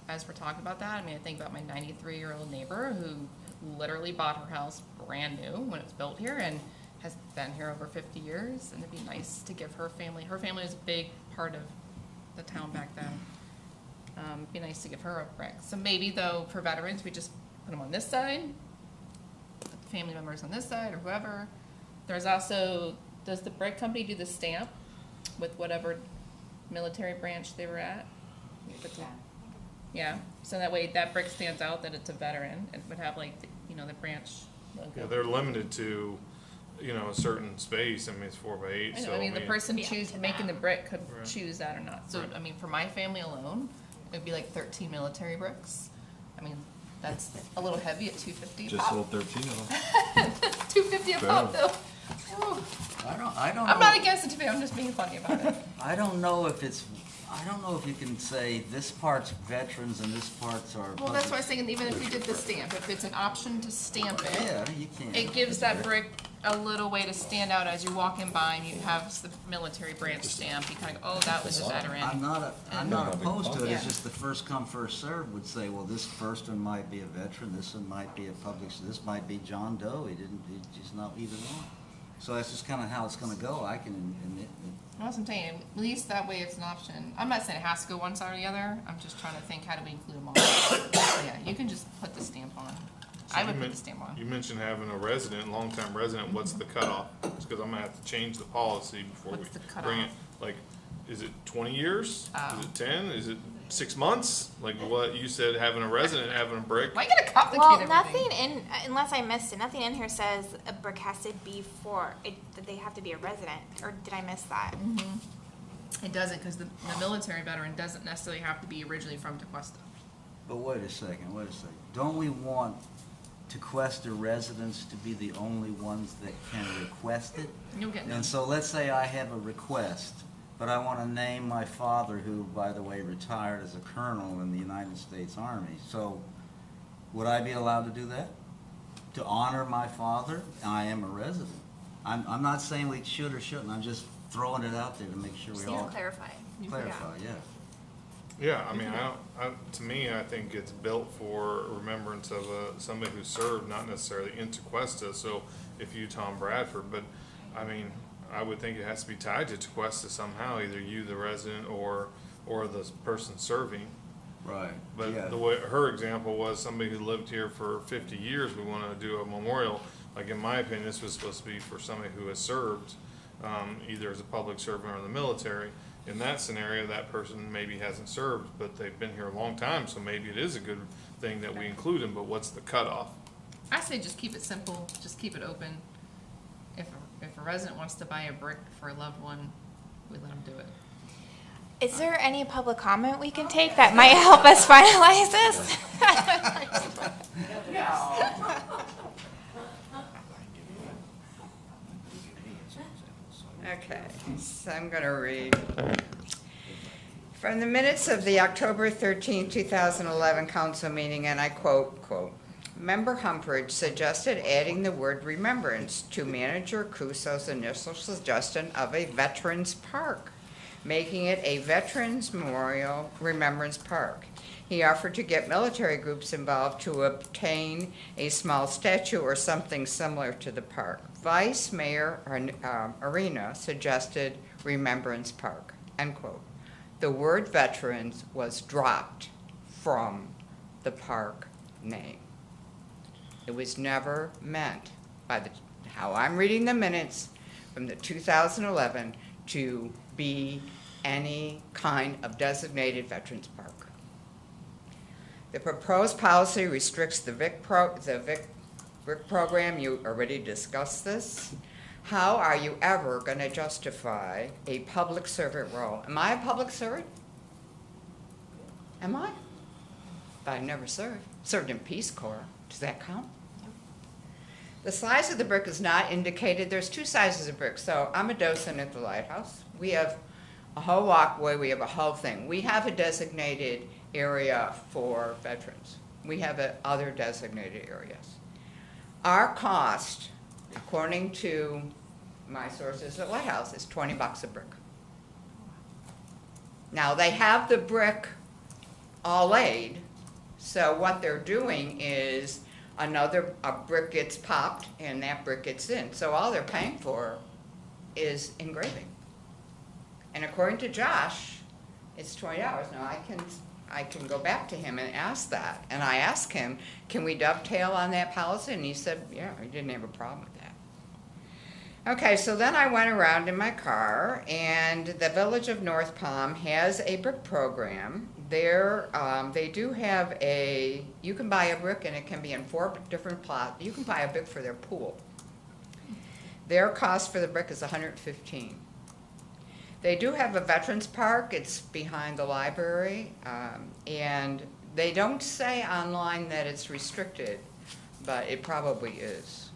As we're talking about that, I mean, I think about my 93-year-old neighbor who literally bought her house brand new when it was built here and has been here over 50 years, and it'd be nice to give her family was a big part of the town back then. It'd be nice to give her a brick. So maybe though, for veterans, we just put them on this side, put the family members on this side, or whoever. There's also, does the brick company do the stamp with whatever military branch they were at? Yeah, so that way that brick stands out that it's a veteran, and would have like, the branch logo. Yeah, they're limited to, a certain space. I mean, it's 4 by 8, I know, so. I mean, the person Be up to making the them. brick could Right. choose that or not. So, Right. I mean, for my family alone, it'd be like 13 military bricks. I mean, that's a little heavy at $250 a Just pop. sold 13 of them. $250 a pop, though. Ooh. I don't I'm not know, against it today, I'm just being funny about it. I don't know if you can say this part's veterans and this part's are. Well, that's why I was saying, even if we did the stamp, if it's an option to stamp it, Yeah, you can. it gives that brick a little way to stand out as you're walking by and you have the military branch stamp. You kind of go, oh, that was a veteran. I'm not Yeah. opposed to it, it's Yeah. just the first come, first served would say, well, this first one might be a veteran, this one might be a this might be John Doe, he's not either one. So that's just kinda how it's gonna go, I can admit. That's what I'm saying, at least that way it's an option. I'm not saying it has to go one side or the other, I'm just trying to think, how do we include them all? Yeah, you can just put the stamp on. So I you would put men- the stamp on. You mentioned having a resident, longtime resident, what's the cutoff? Because I'm gonna have to change the policy before we What's the bring it. cutoff? Like, is it 20 years? Oh. Is it 10? Is it 6 months? Like what you said, having a resident, having a brick? Why you gotta complicate Well, everything? nothing in, unless I missed it, nothing in here says a brick has to be that they have to be a resident, or did I miss that? It doesn't, because the military veteran doesn't necessarily have to be originally from Tequesta. But wait a second, don't we want Tequesta residents to be the only ones that can request it? You'll get none. And so let's say I have a request, but I want to name my father, who, by the way, retired as a colonel in the United States Army. So would I be allowed to do that? To honor my father? I am a resident. I'm not saying we should or shouldn't, I'm just throwing it out there to make sure we Just need to all clarify. clarify, yeah. Yeah, I mean, to me, I think it's built for remembrance of somebody who served, not necessarily in Tequesta. So if you, Tom Bradford, but I mean, I would think it has to be tied to Tequesta somehow, either you, the resident, or the person serving. Right, But yeah. the way, her example was somebody who lived here for 50 years, we want to do a memorial. Like, in my opinion, this was supposed to be for somebody who has served, either as a public servant or in the military. In that scenario, that person maybe hasn't served, but they've been here a long time, so maybe it is a good thing that we include them, but what's the cutoff? I say just keep it simple, just keep it open. If a resident wants to buy a brick for a loved one, we let them do it. Is there any public comment we can take that might help us finalize this? Okay, so I'm going to read. From the minutes of the October 13, 2011 council meeting, and I quote, Member Humphrey suggested adding the word remembrance to Manager Cuso's initial suggestion of a Veterans Park, making it a Veterans Memorial Remembrance Park. He offered to get military groups involved to obtain a small statue or something similar to the park. Vice Mayor Arena suggested Remembrance Park, end quote. The word veterans was dropped from the park name. It was never meant, how I'm reading the minutes from the 2011, to be any kind of designated veterans park. The proposed policy restricts the VIC program. You already discussed this. How are you ever going to justify a public servant role? Am I a public servant? Am I? But I never served. Served in Peace Corps. Does that count? The size of the brick is not indicated. There's two sizes of brick. So I'm a docent at the Lighthouse. We have a whole walkway. We have a whole thing. We have a designated area for veterans. We have other designated areas. Our cost, according to my sources at Lighthouse, is $20 a brick. Now, they have the brick all laid, so what they're doing is a brick gets popped and that brick gets in. So all they're paying for is engraving. And according to Josh, it's $20. Now, I can go back to him and ask that. And I asked him, can we dovetail on that policy? And he said, yeah, he didn't have a problem with that. Okay, so then I went around in my car, and the Village of North Palm has a brick program. They do have you can buy a brick, and it can be in 4 different plots. You can buy a brick for their pool. Their cost for the brick is $115. They do have a veterans park. It's behind the library, and they don't say online that it's restricted, but it probably is.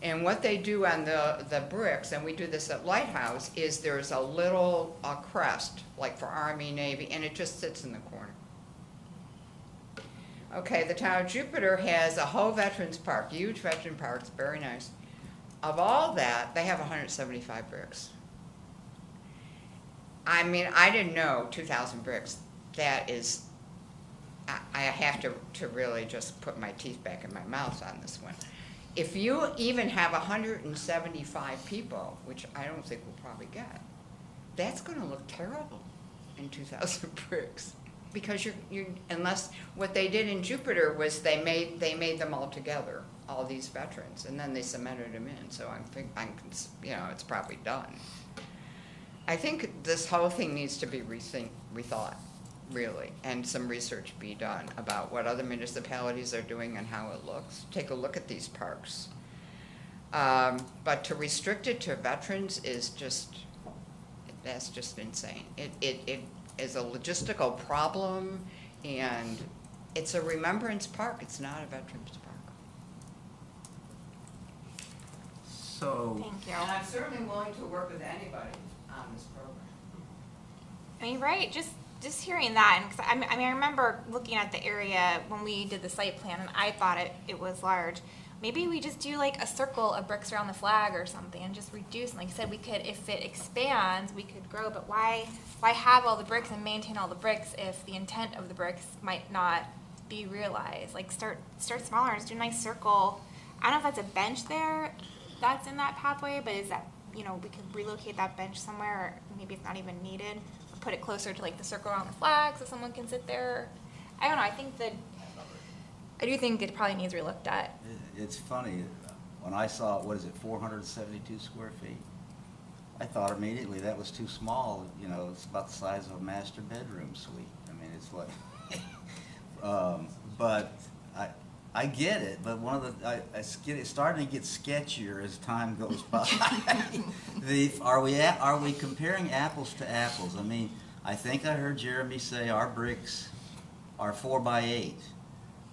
And what they do on the bricks, and we do this at Lighthouse, is there's a little crest, like for Army, Navy, and it just sits in the corner. Okay, the town of Jupiter has a whole veterans park, huge veteran park, it's very nice. Of all that, they have 175 bricks. I mean, I didn't know 2,000 bricks. That is, I have to really just put my teeth back in my mouth on this one. If you even have 175 people, which I don't think we'll probably get, that's gonna look terrible in 2,000 bricks. Because unless, what they did in Jupiter was they made them all together, all these veterans, and then they cemented them in, so it's probably done. I think this whole thing needs to be rethought, really, and some research be done about what other municipalities are doing and how it looks. Take a look at these parks. But to restrict it to veterans is that's just insane. It is a logistical problem, and it's a remembrance park. It's not a veterans park. So, Thank you. And I'm certainly willing to work with anybody on this program. I mean, right, just hearing that, and 'cause I remember looking at the area when we did the site plan, and I thought it was large. Maybe we just do like a circle of bricks around the flag or something, and just reduce. And like I said, we could, if it expands, we could grow. But why have all the bricks and maintain all the bricks if the intent of the bricks might not be realized? Like start smaller, just do a nice circle. I don't know if that's a bench there that's in that pathway, but is that, we could relocate that bench somewhere, or maybe it's not even needed. Put it closer to like the circle around the flag so someone can sit there. I don't know, I do think it probably needs relooked at. it's funny, when I saw, 472 square feet? I thought immediately that was too small, it's about the size of a master bedroom suite. I mean, it's like, but I get it, but it's starting to get sketchier as time goes by. Are we comparing apples to apples? I mean, I think I heard Jeremy say our bricks are 4 by 8.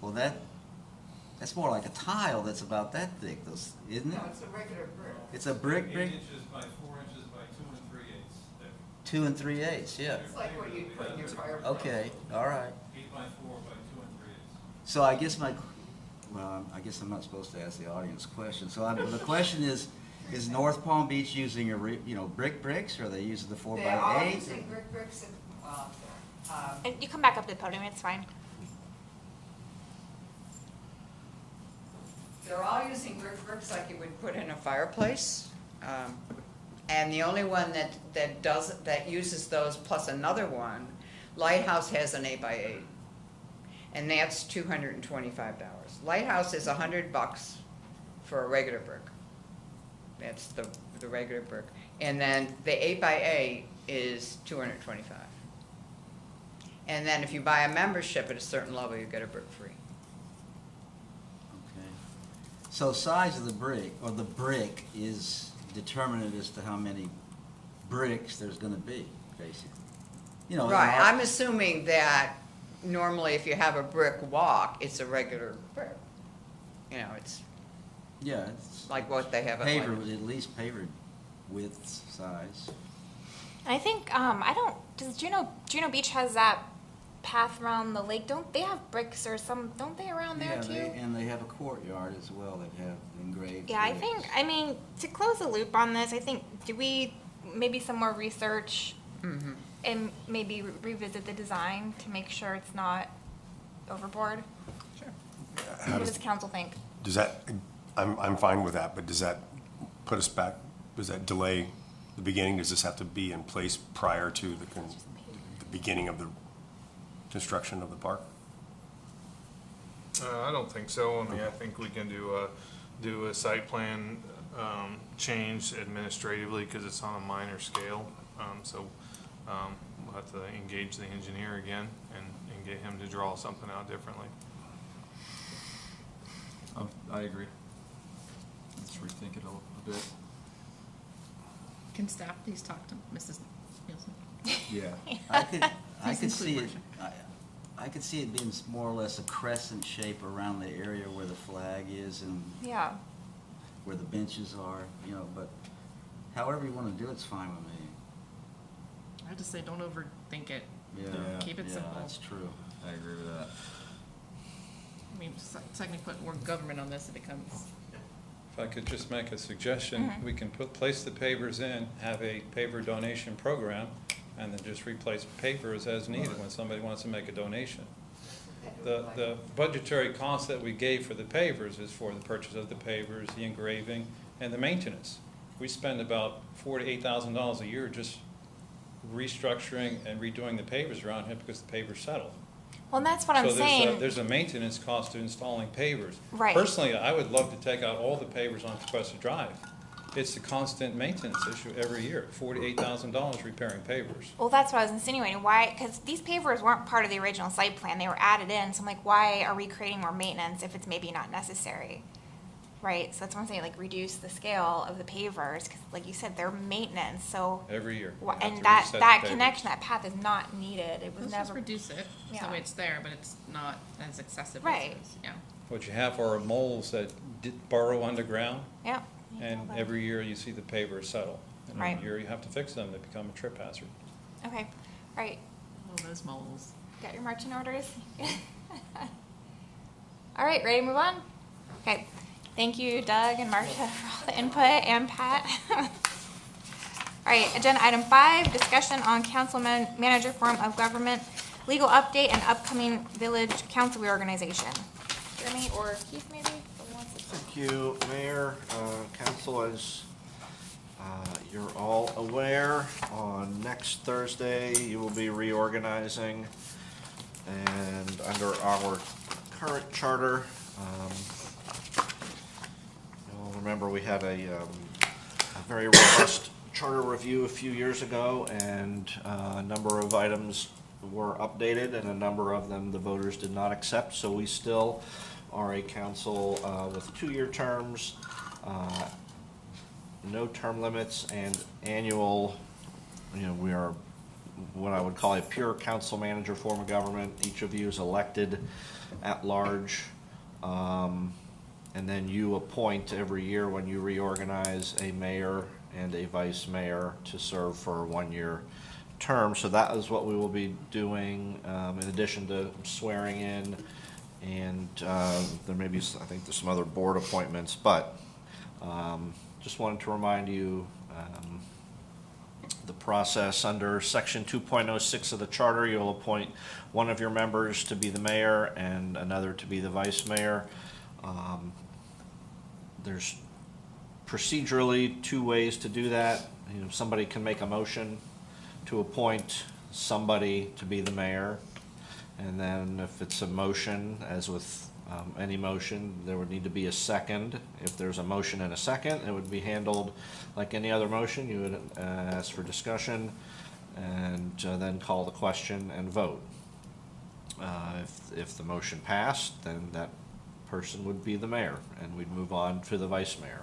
Well, that's more like a tile that's about that thick, isn't it? No, it's a regular brick. It's a brick. 8 inches by 4 inches by 2 3/8 thick. 2 3/8, yeah. It's like what you put in your fireplace. Okay, all right. 8 by 4 by 2 3/8. So I guess I guess I'm not supposed to ask the audience questions. So the question is North Palm Beach using brick bricks, or are they using the 4 They by are 8? using brick bricks And you come back up to the podium, it's fine. they're all using brick bricks like you would put in a fireplace. And the only one that uses those plus another one, Lighthouse has an 8 by 8. And that's $225. Lighthouse is $100 for a regular brick. That's the regular brick. And then the 8 by 8 is $225. And then if you buy a membership at a certain level, you get a brick free. Okay. So size of the brick is determinative as to how many bricks there's going to be, basically. Right, I'm assuming that normally if you have a brick walk, it's a regular brick. It's it's like what they have at paver, Lighthouse. at least paver width, size. I think, does Juno Beach has that path around the lake? Don't they have bricks or don't they around there too? And they have a courtyard as well that have engraved. Yeah, I bricks. think, to close the loop on this, I think, maybe some more research and maybe revisit the design to make sure it's not overboard? What does council think? Does that, I'm fine with that, but does that put us back, does that delay the beginning? Does this have to be in place prior to the beginning of the construction of the park? I don't think so. I mean, I think we can do a site plan change administratively because it's on a minor scale. So we'll have to engage the engineer again and get him to draw something out differently. I agree. Let's rethink it a bit. Can staff please talk to Mrs. Nielsen? Yeah. I could see it, version. I could see it being more or less a crescent shape around the area where the flag is and Yeah. where the benches are, you know, but however you want to do it's fine with me. I just say don't overthink it. Yeah, Keep it yeah, simple. that's true. I agree with that. I mean, technically put more government on this, it becomes, If I could just make a suggestion, we can place the pavers in, have a paver donation program, and then just replace pavers as needed when somebody wants to make a donation. The budgetary cost that we gave for the pavers is for the purchase of the pavers, the engraving, and the maintenance. We spend about $4,000 to $8,000 a year just restructuring and redoing the pavers around here because the pavers settle. Well, and that's what I'm So saying. there's a maintenance cost to installing pavers. Right. Personally, I would love to take out all the pavers on Tequesta Drive. It's a constant maintenance issue every year, $4,000 to $8,000 repairing pavers. Well, that's what I was insinuating. Why? Because these pavers weren't part of the original site plan. They were added in. So I'm like, why are we creating more maintenance if it's maybe not necessary? Right? So that's what I'm saying, like reduce the scale of the pavers because like you said, they're maintenance. So Every year. you have and to that reset the that pavers. connection, that path is not needed. It was let's never just reduce it, so Yeah. it's there, but it's not as excessive Right. as it is, yeah. What you have are moles that burrow underground, Yeah. and every year you see the pavers settle. And Right. every year you have to fix them, they become a trip hazard. Okay. All right. Oh, those moles. Got your marching orders? All right, ready to move on? Okay. Thank you, Doug and Marcia, for all the input, and Pat. All right, agenda item 5, discussion on council manager form of government, legal update, and upcoming village council reorganization. Jeremy or Keith, maybe? Who wants to- Thank you, Mayor, Council, as you're all aware, on next Thursday, you will be reorganizing, and under our current charter, you'll remember we had a very robust charter review a few years ago, and a number of items were updated, and a number of them the voters did not accept, so we still are a council with 2-year terms, no term limits, and annual, we are what I would call a pure council manager form of government. Each of you is elected at large, and then you appoint every year when you reorganize a mayor and a vice mayor to serve for a 1-year term. So that is what we will be doing, in addition to swearing in, and there may be, I think there's some other board appointments, but just wanted to remind you the process under section 2.06 of the charter. You'll appoint one of your members to be the mayor and another to be the vice mayor. There's procedurally 2 ways to do that. Somebody can make a motion to appoint somebody to be the mayor, and then if it's a motion, as with any motion, there would need to be a second. If there's a motion and a second, it would be handled like any other motion. You would ask for discussion and then call the question and vote. If the motion passed, then that person would be the mayor, and we'd move on to the vice mayor.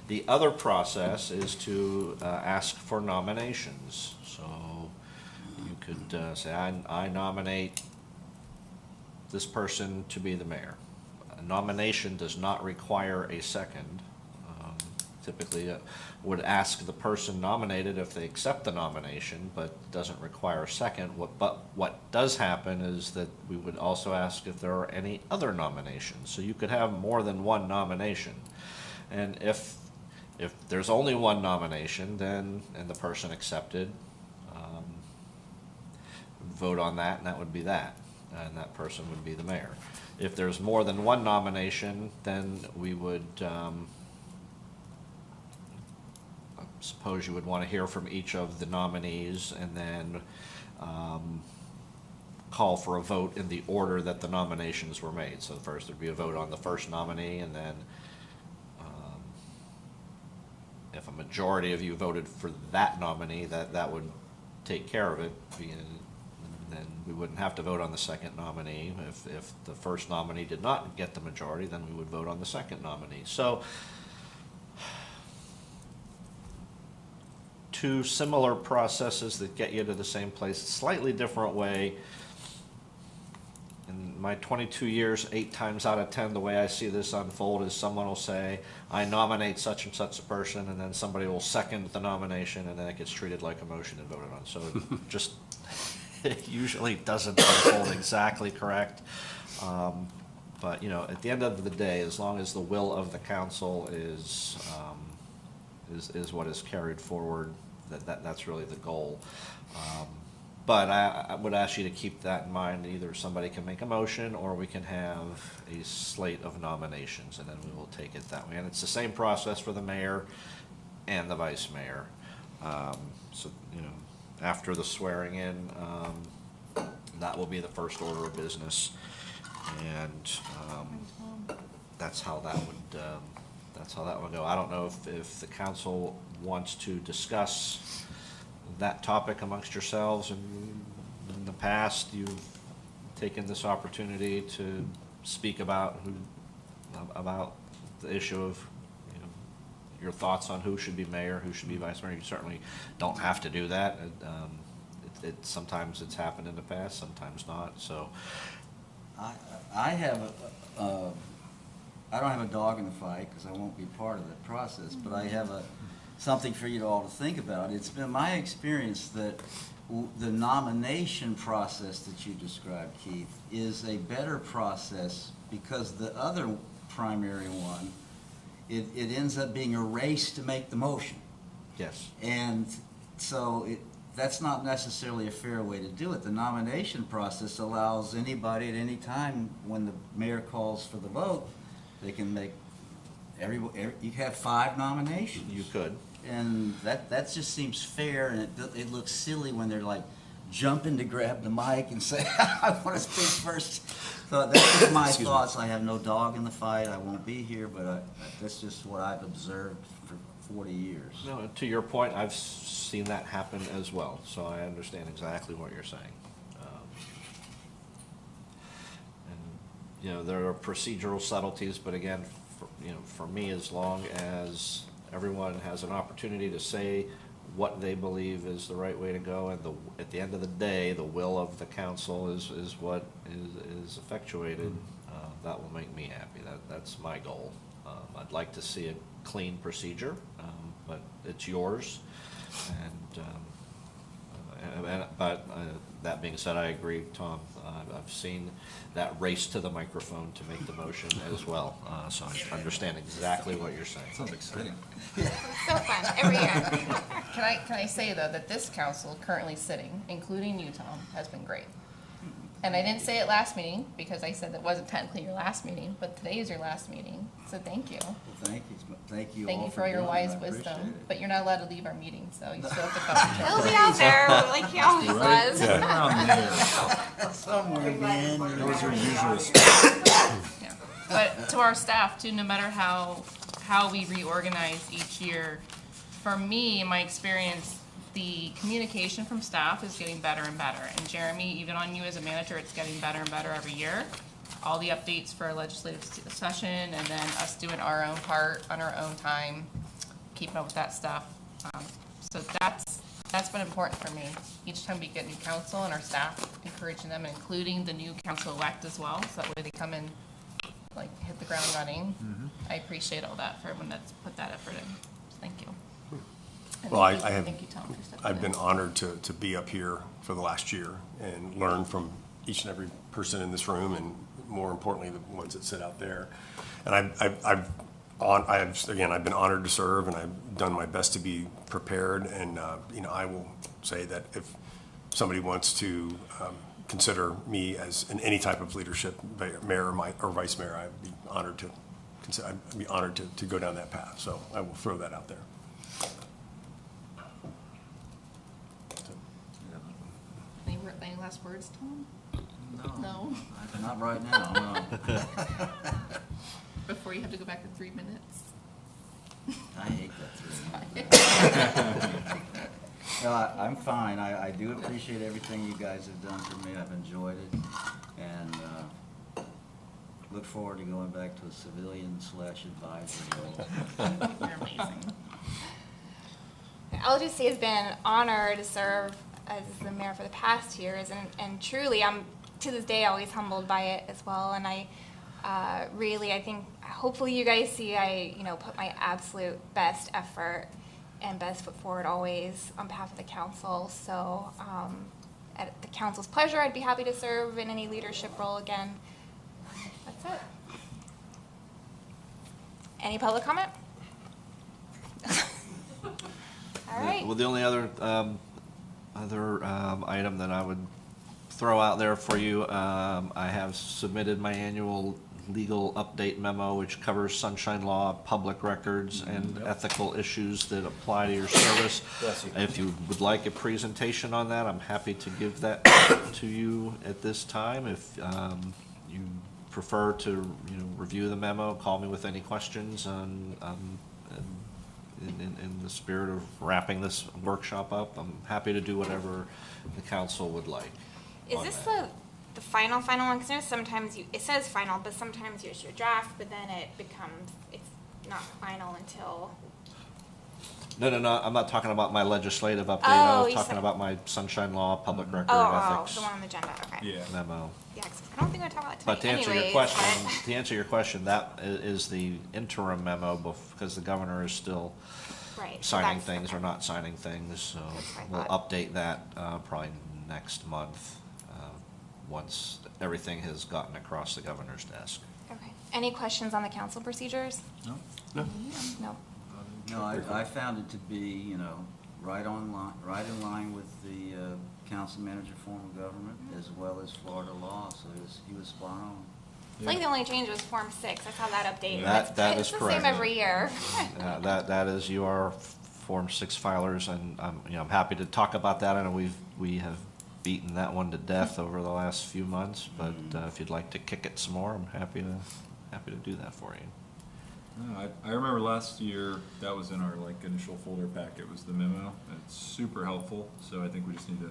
The other process is to ask for nominations. So you could say, I nominate this person to be the mayor. A nomination does not require a second. Typically, would ask the person nominated if they accept the nomination, but doesn't require a second. But what does happen is that we would also ask if there are any other nominations. So you could have more than one nomination. And if there's only one nomination, then, and the person accepted, vote on that, and that would be that. And that person would be the mayor. If there's more than one nomination, then we would, suppose you would want to hear from each of the nominees and then call for a vote in the order that the nominations were made. So first there'd be a vote on the first nominee, and then if a majority of you voted for that nominee, that would take care of it. Then we wouldn't have to vote on the second nominee. If the first nominee did not get the majority, then we would vote on the second nominee. So two similar processes that get you to the same place, slightly different way. In my 22 years, 8 times out of 10, the way I see this unfold is someone will say, I nominate such and such a person, and then somebody will second the nomination, and then it gets treated like a motion and voted on. So it just, it usually doesn't unfold exactly correct. But, you know, at the end of the day, as long as the will of the council is what is carried forward, that's really the goal. But I would ask you to keep that in mind. Either somebody can make a motion or we can have a slate of nominations, and then we will take it that way. And it's the same process for the mayor and the vice mayor. So, you know, after the swearing in, that will be the first order of business. And that's how that would go. I don't know if the council wants to discuss that topic amongst yourselves. And in the past, you've taken this opportunity to speak about the issue of, you know, your thoughts on who should be mayor, who should be vice mayor. You certainly don't have to do that. Sometimes it's happened in the past, sometimes not. So I don't have a dog in the fight because I won't be part of that process, but I have something for you all to think about. It's been my experience that the nomination process that you described, Keith, is a better process because the other primary one, it ends up being a race to make the motion. yes. And so that's not necessarily a fair way to do it. The nomination process allows anybody at any time when the mayor calls for the vote, they can make you have 5 nominations. You could. And that just seems fair, and it looks silly when they're like jumping to grab the mic and say, I want to speak first. So that's just my thoughts. I have no dog in the fight. I won't be here, but that's just what I've observed for 40 years. No, to your point, I've seen that happen as well, so I understand exactly what you're saying. And, you know, there are procedural subtleties, but again, for me, as long as everyone has an opportunity to say what they believe is the right way to go, and at the end of the day, the will of the council is what is effectuated, that will make me happy. That's my goal. I'd like to see a clean procedure, but it's yours. But that being said, I agree, Tom. I've seen that race to the microphone to make the motion as well. So I understand exactly what you're saying. Sounds exciting. So fun, every year. Can I say, though, that this council currently sitting, including you, Tom, has been great. And I didn't say it last meeting, because I said that wasn't technically your last meeting, but today is your last meeting, so thank you. Well, thank you all Thank you for doing your it. wise I appreciate wisdom, it. but you're not allowed to leave our meeting, so you still have to come. He'll be out there like he always was. Around there. Somewhere again. Those are usual spots. Yeah. But to our staff too, no matter how we reorganize each year, for me, in my experience, the communication from staff is getting better and better. And Jeremy, even on you as a manager, it's getting better and better every year. All the updates for legislative session, and then us doing our own part on our own time, keeping up with that stuff. So that's been important for me. Each time we get new council and our staff, encouraging them, including the new council-elect as well, so that way they come in, like, hit the ground running. I appreciate all that for everyone that's put that effort in. So thank you. And Well, thank you, Tom, for stepping I've been in. honored to be up here for the last year and learn from each and every person in this room, and more importantly, the ones that sit out there. And I've been honored to serve, and I've done my best to be prepared. And I will say that if somebody wants to consider me as in any type of leadership, mayor or vice mayor, I'd be honored to go down that path. So I will throw that out there. Any last words, Tom? No. Not right now, no. Before you have to go back to 3 minutes? I hate that 3 minutes. No, I'm fine. I do appreciate everything you guys have done for me. I've enjoyed it. And look forward to going back to a civilian/advisory role. You're amazing. LGC has been honored to serve as the mayor for the past years, and truly, I'm to this day always humbled by it as well. And I really, I think, hopefully you guys see I, put my absolute best effort and best foot forward always on behalf of the council. So at the council's pleasure, I'd be happy to serve in any leadership role again. That's it. Any public comment? All right. Well, the only other item that I would throw out there for you, I have submitted my annual legal update memo, which covers sunshine law, public records, and ethical issues that apply to your service. If you would like a presentation on that, I'm happy to give that to you at this time. If you prefer to review the memo, call me with any questions, and in the spirit of wrapping this workshop up, I'm happy to do whatever the council would like. Is this the final one? Because I know sometimes it says final, but sometimes you issue a draft, but then it's not final until. No, I'm not talking about my legislative update. Oh, I was talking about my sunshine law, public record, Oh, ethics the one on the agenda. Okay. Yeah. memo. Yeah, 'cause I don't think I talked about it But to tonight. answer Anyways, to answer your question, that is the interim memo because the governor is still Right. so signing that's- things okay. or not signing things. So That's what I we'll thought. update that probably next month once everything has gotten across the governor's desk. Okay. Any questions on the council procedures? No? No. No. No, I found it to be, right in line with the council manager form of government as well as Florida law, so he was spot on. I think the only change was Form 6. I saw that update. That it's is the correct. same every year. That is, you are Form 6 filers, and I'm happy to talk about that. I know we have beaten that one to death over the last few months, but if you'd like to kick it some more, I'm happy to do that for you. No, I remember last year, that was in our initial folder packet, was the memo. It's super helpful, so I think we just need to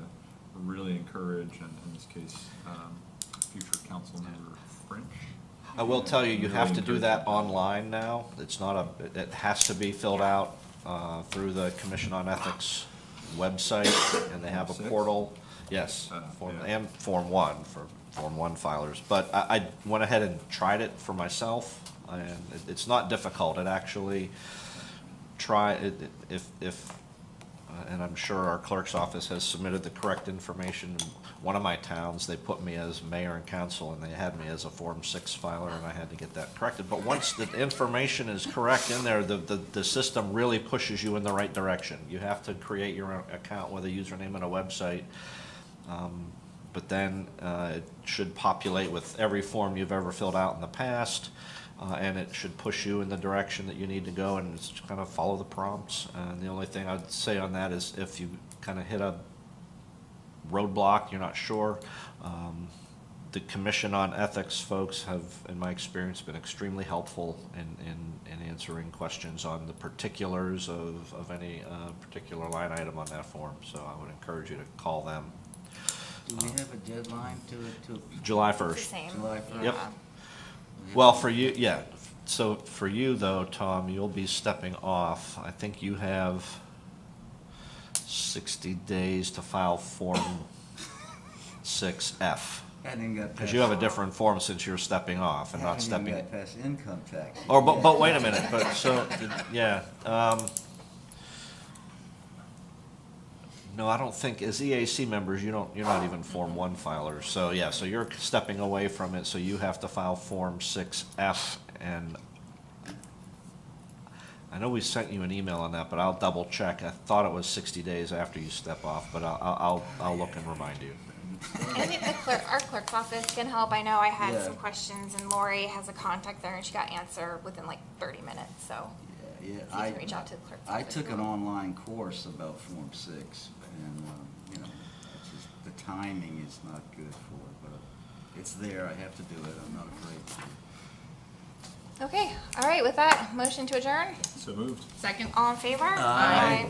really encourage, and in this case, future council member French. I will tell you, you Really have to do encourage that online now. It's not it has to be filled out through the Commission on Ethics website, and they have a Form 6? portal. Yes, yeah. and Form 1 for Form 1 filers. But I went ahead and tried it for myself, and it's not difficult. It actually and I'm sure our clerk's office has submitted the correct information. One of my towns, they put me as mayor and council, and they had me as a Form 6 filer, and I had to get that corrected. But once the information is correct in there, the system really pushes you in the right direction. You have to create your own account with a username and a website. But then it should populate with every form you've ever filled out in the past, and it should push you in the direction that you need to go, and it's kind of follow the prompts. And the only thing I'd say on that is if you kind of hit a roadblock, you're not sure, the Commission on Ethics folks have, in my experience, been extremely helpful in answering questions on the particulars of any particular line item on that form. So I would encourage you to call them. Do we have a deadline to July It's the 1st. same. July 1st? Yep. Well, for you, yeah. So for you, though, Tom, you'll be stepping off. I think you have 60 days to file Form 6F. Hadn't even got Because you have a different form since you're stepping off and not stepping. Hadn't even got past income tax. Or, but wait a minute, yeah. No, I don't think, as EAC members, you're not even Form 1 filers. So, yeah, so you're stepping away from it, so you have to file Form 6F, and I know we sent you an email on that, but I'll double check. I thought it was 60 days after you step off, but I'll look and remind you. I think our clerk's office can help. I know I had Yeah. some questions, and Lori has a contact there, and she got answer within like 30 minutes, so. Yeah, So you can reach out to the clerk's I office. took an online course about Form 6, and, you know, it's just, the timing is not good for it, but it's there, I have to do it, I'm not afraid to. Okay, all right, with that, motion to adjourn? So moved. Second? All in favor? Aye.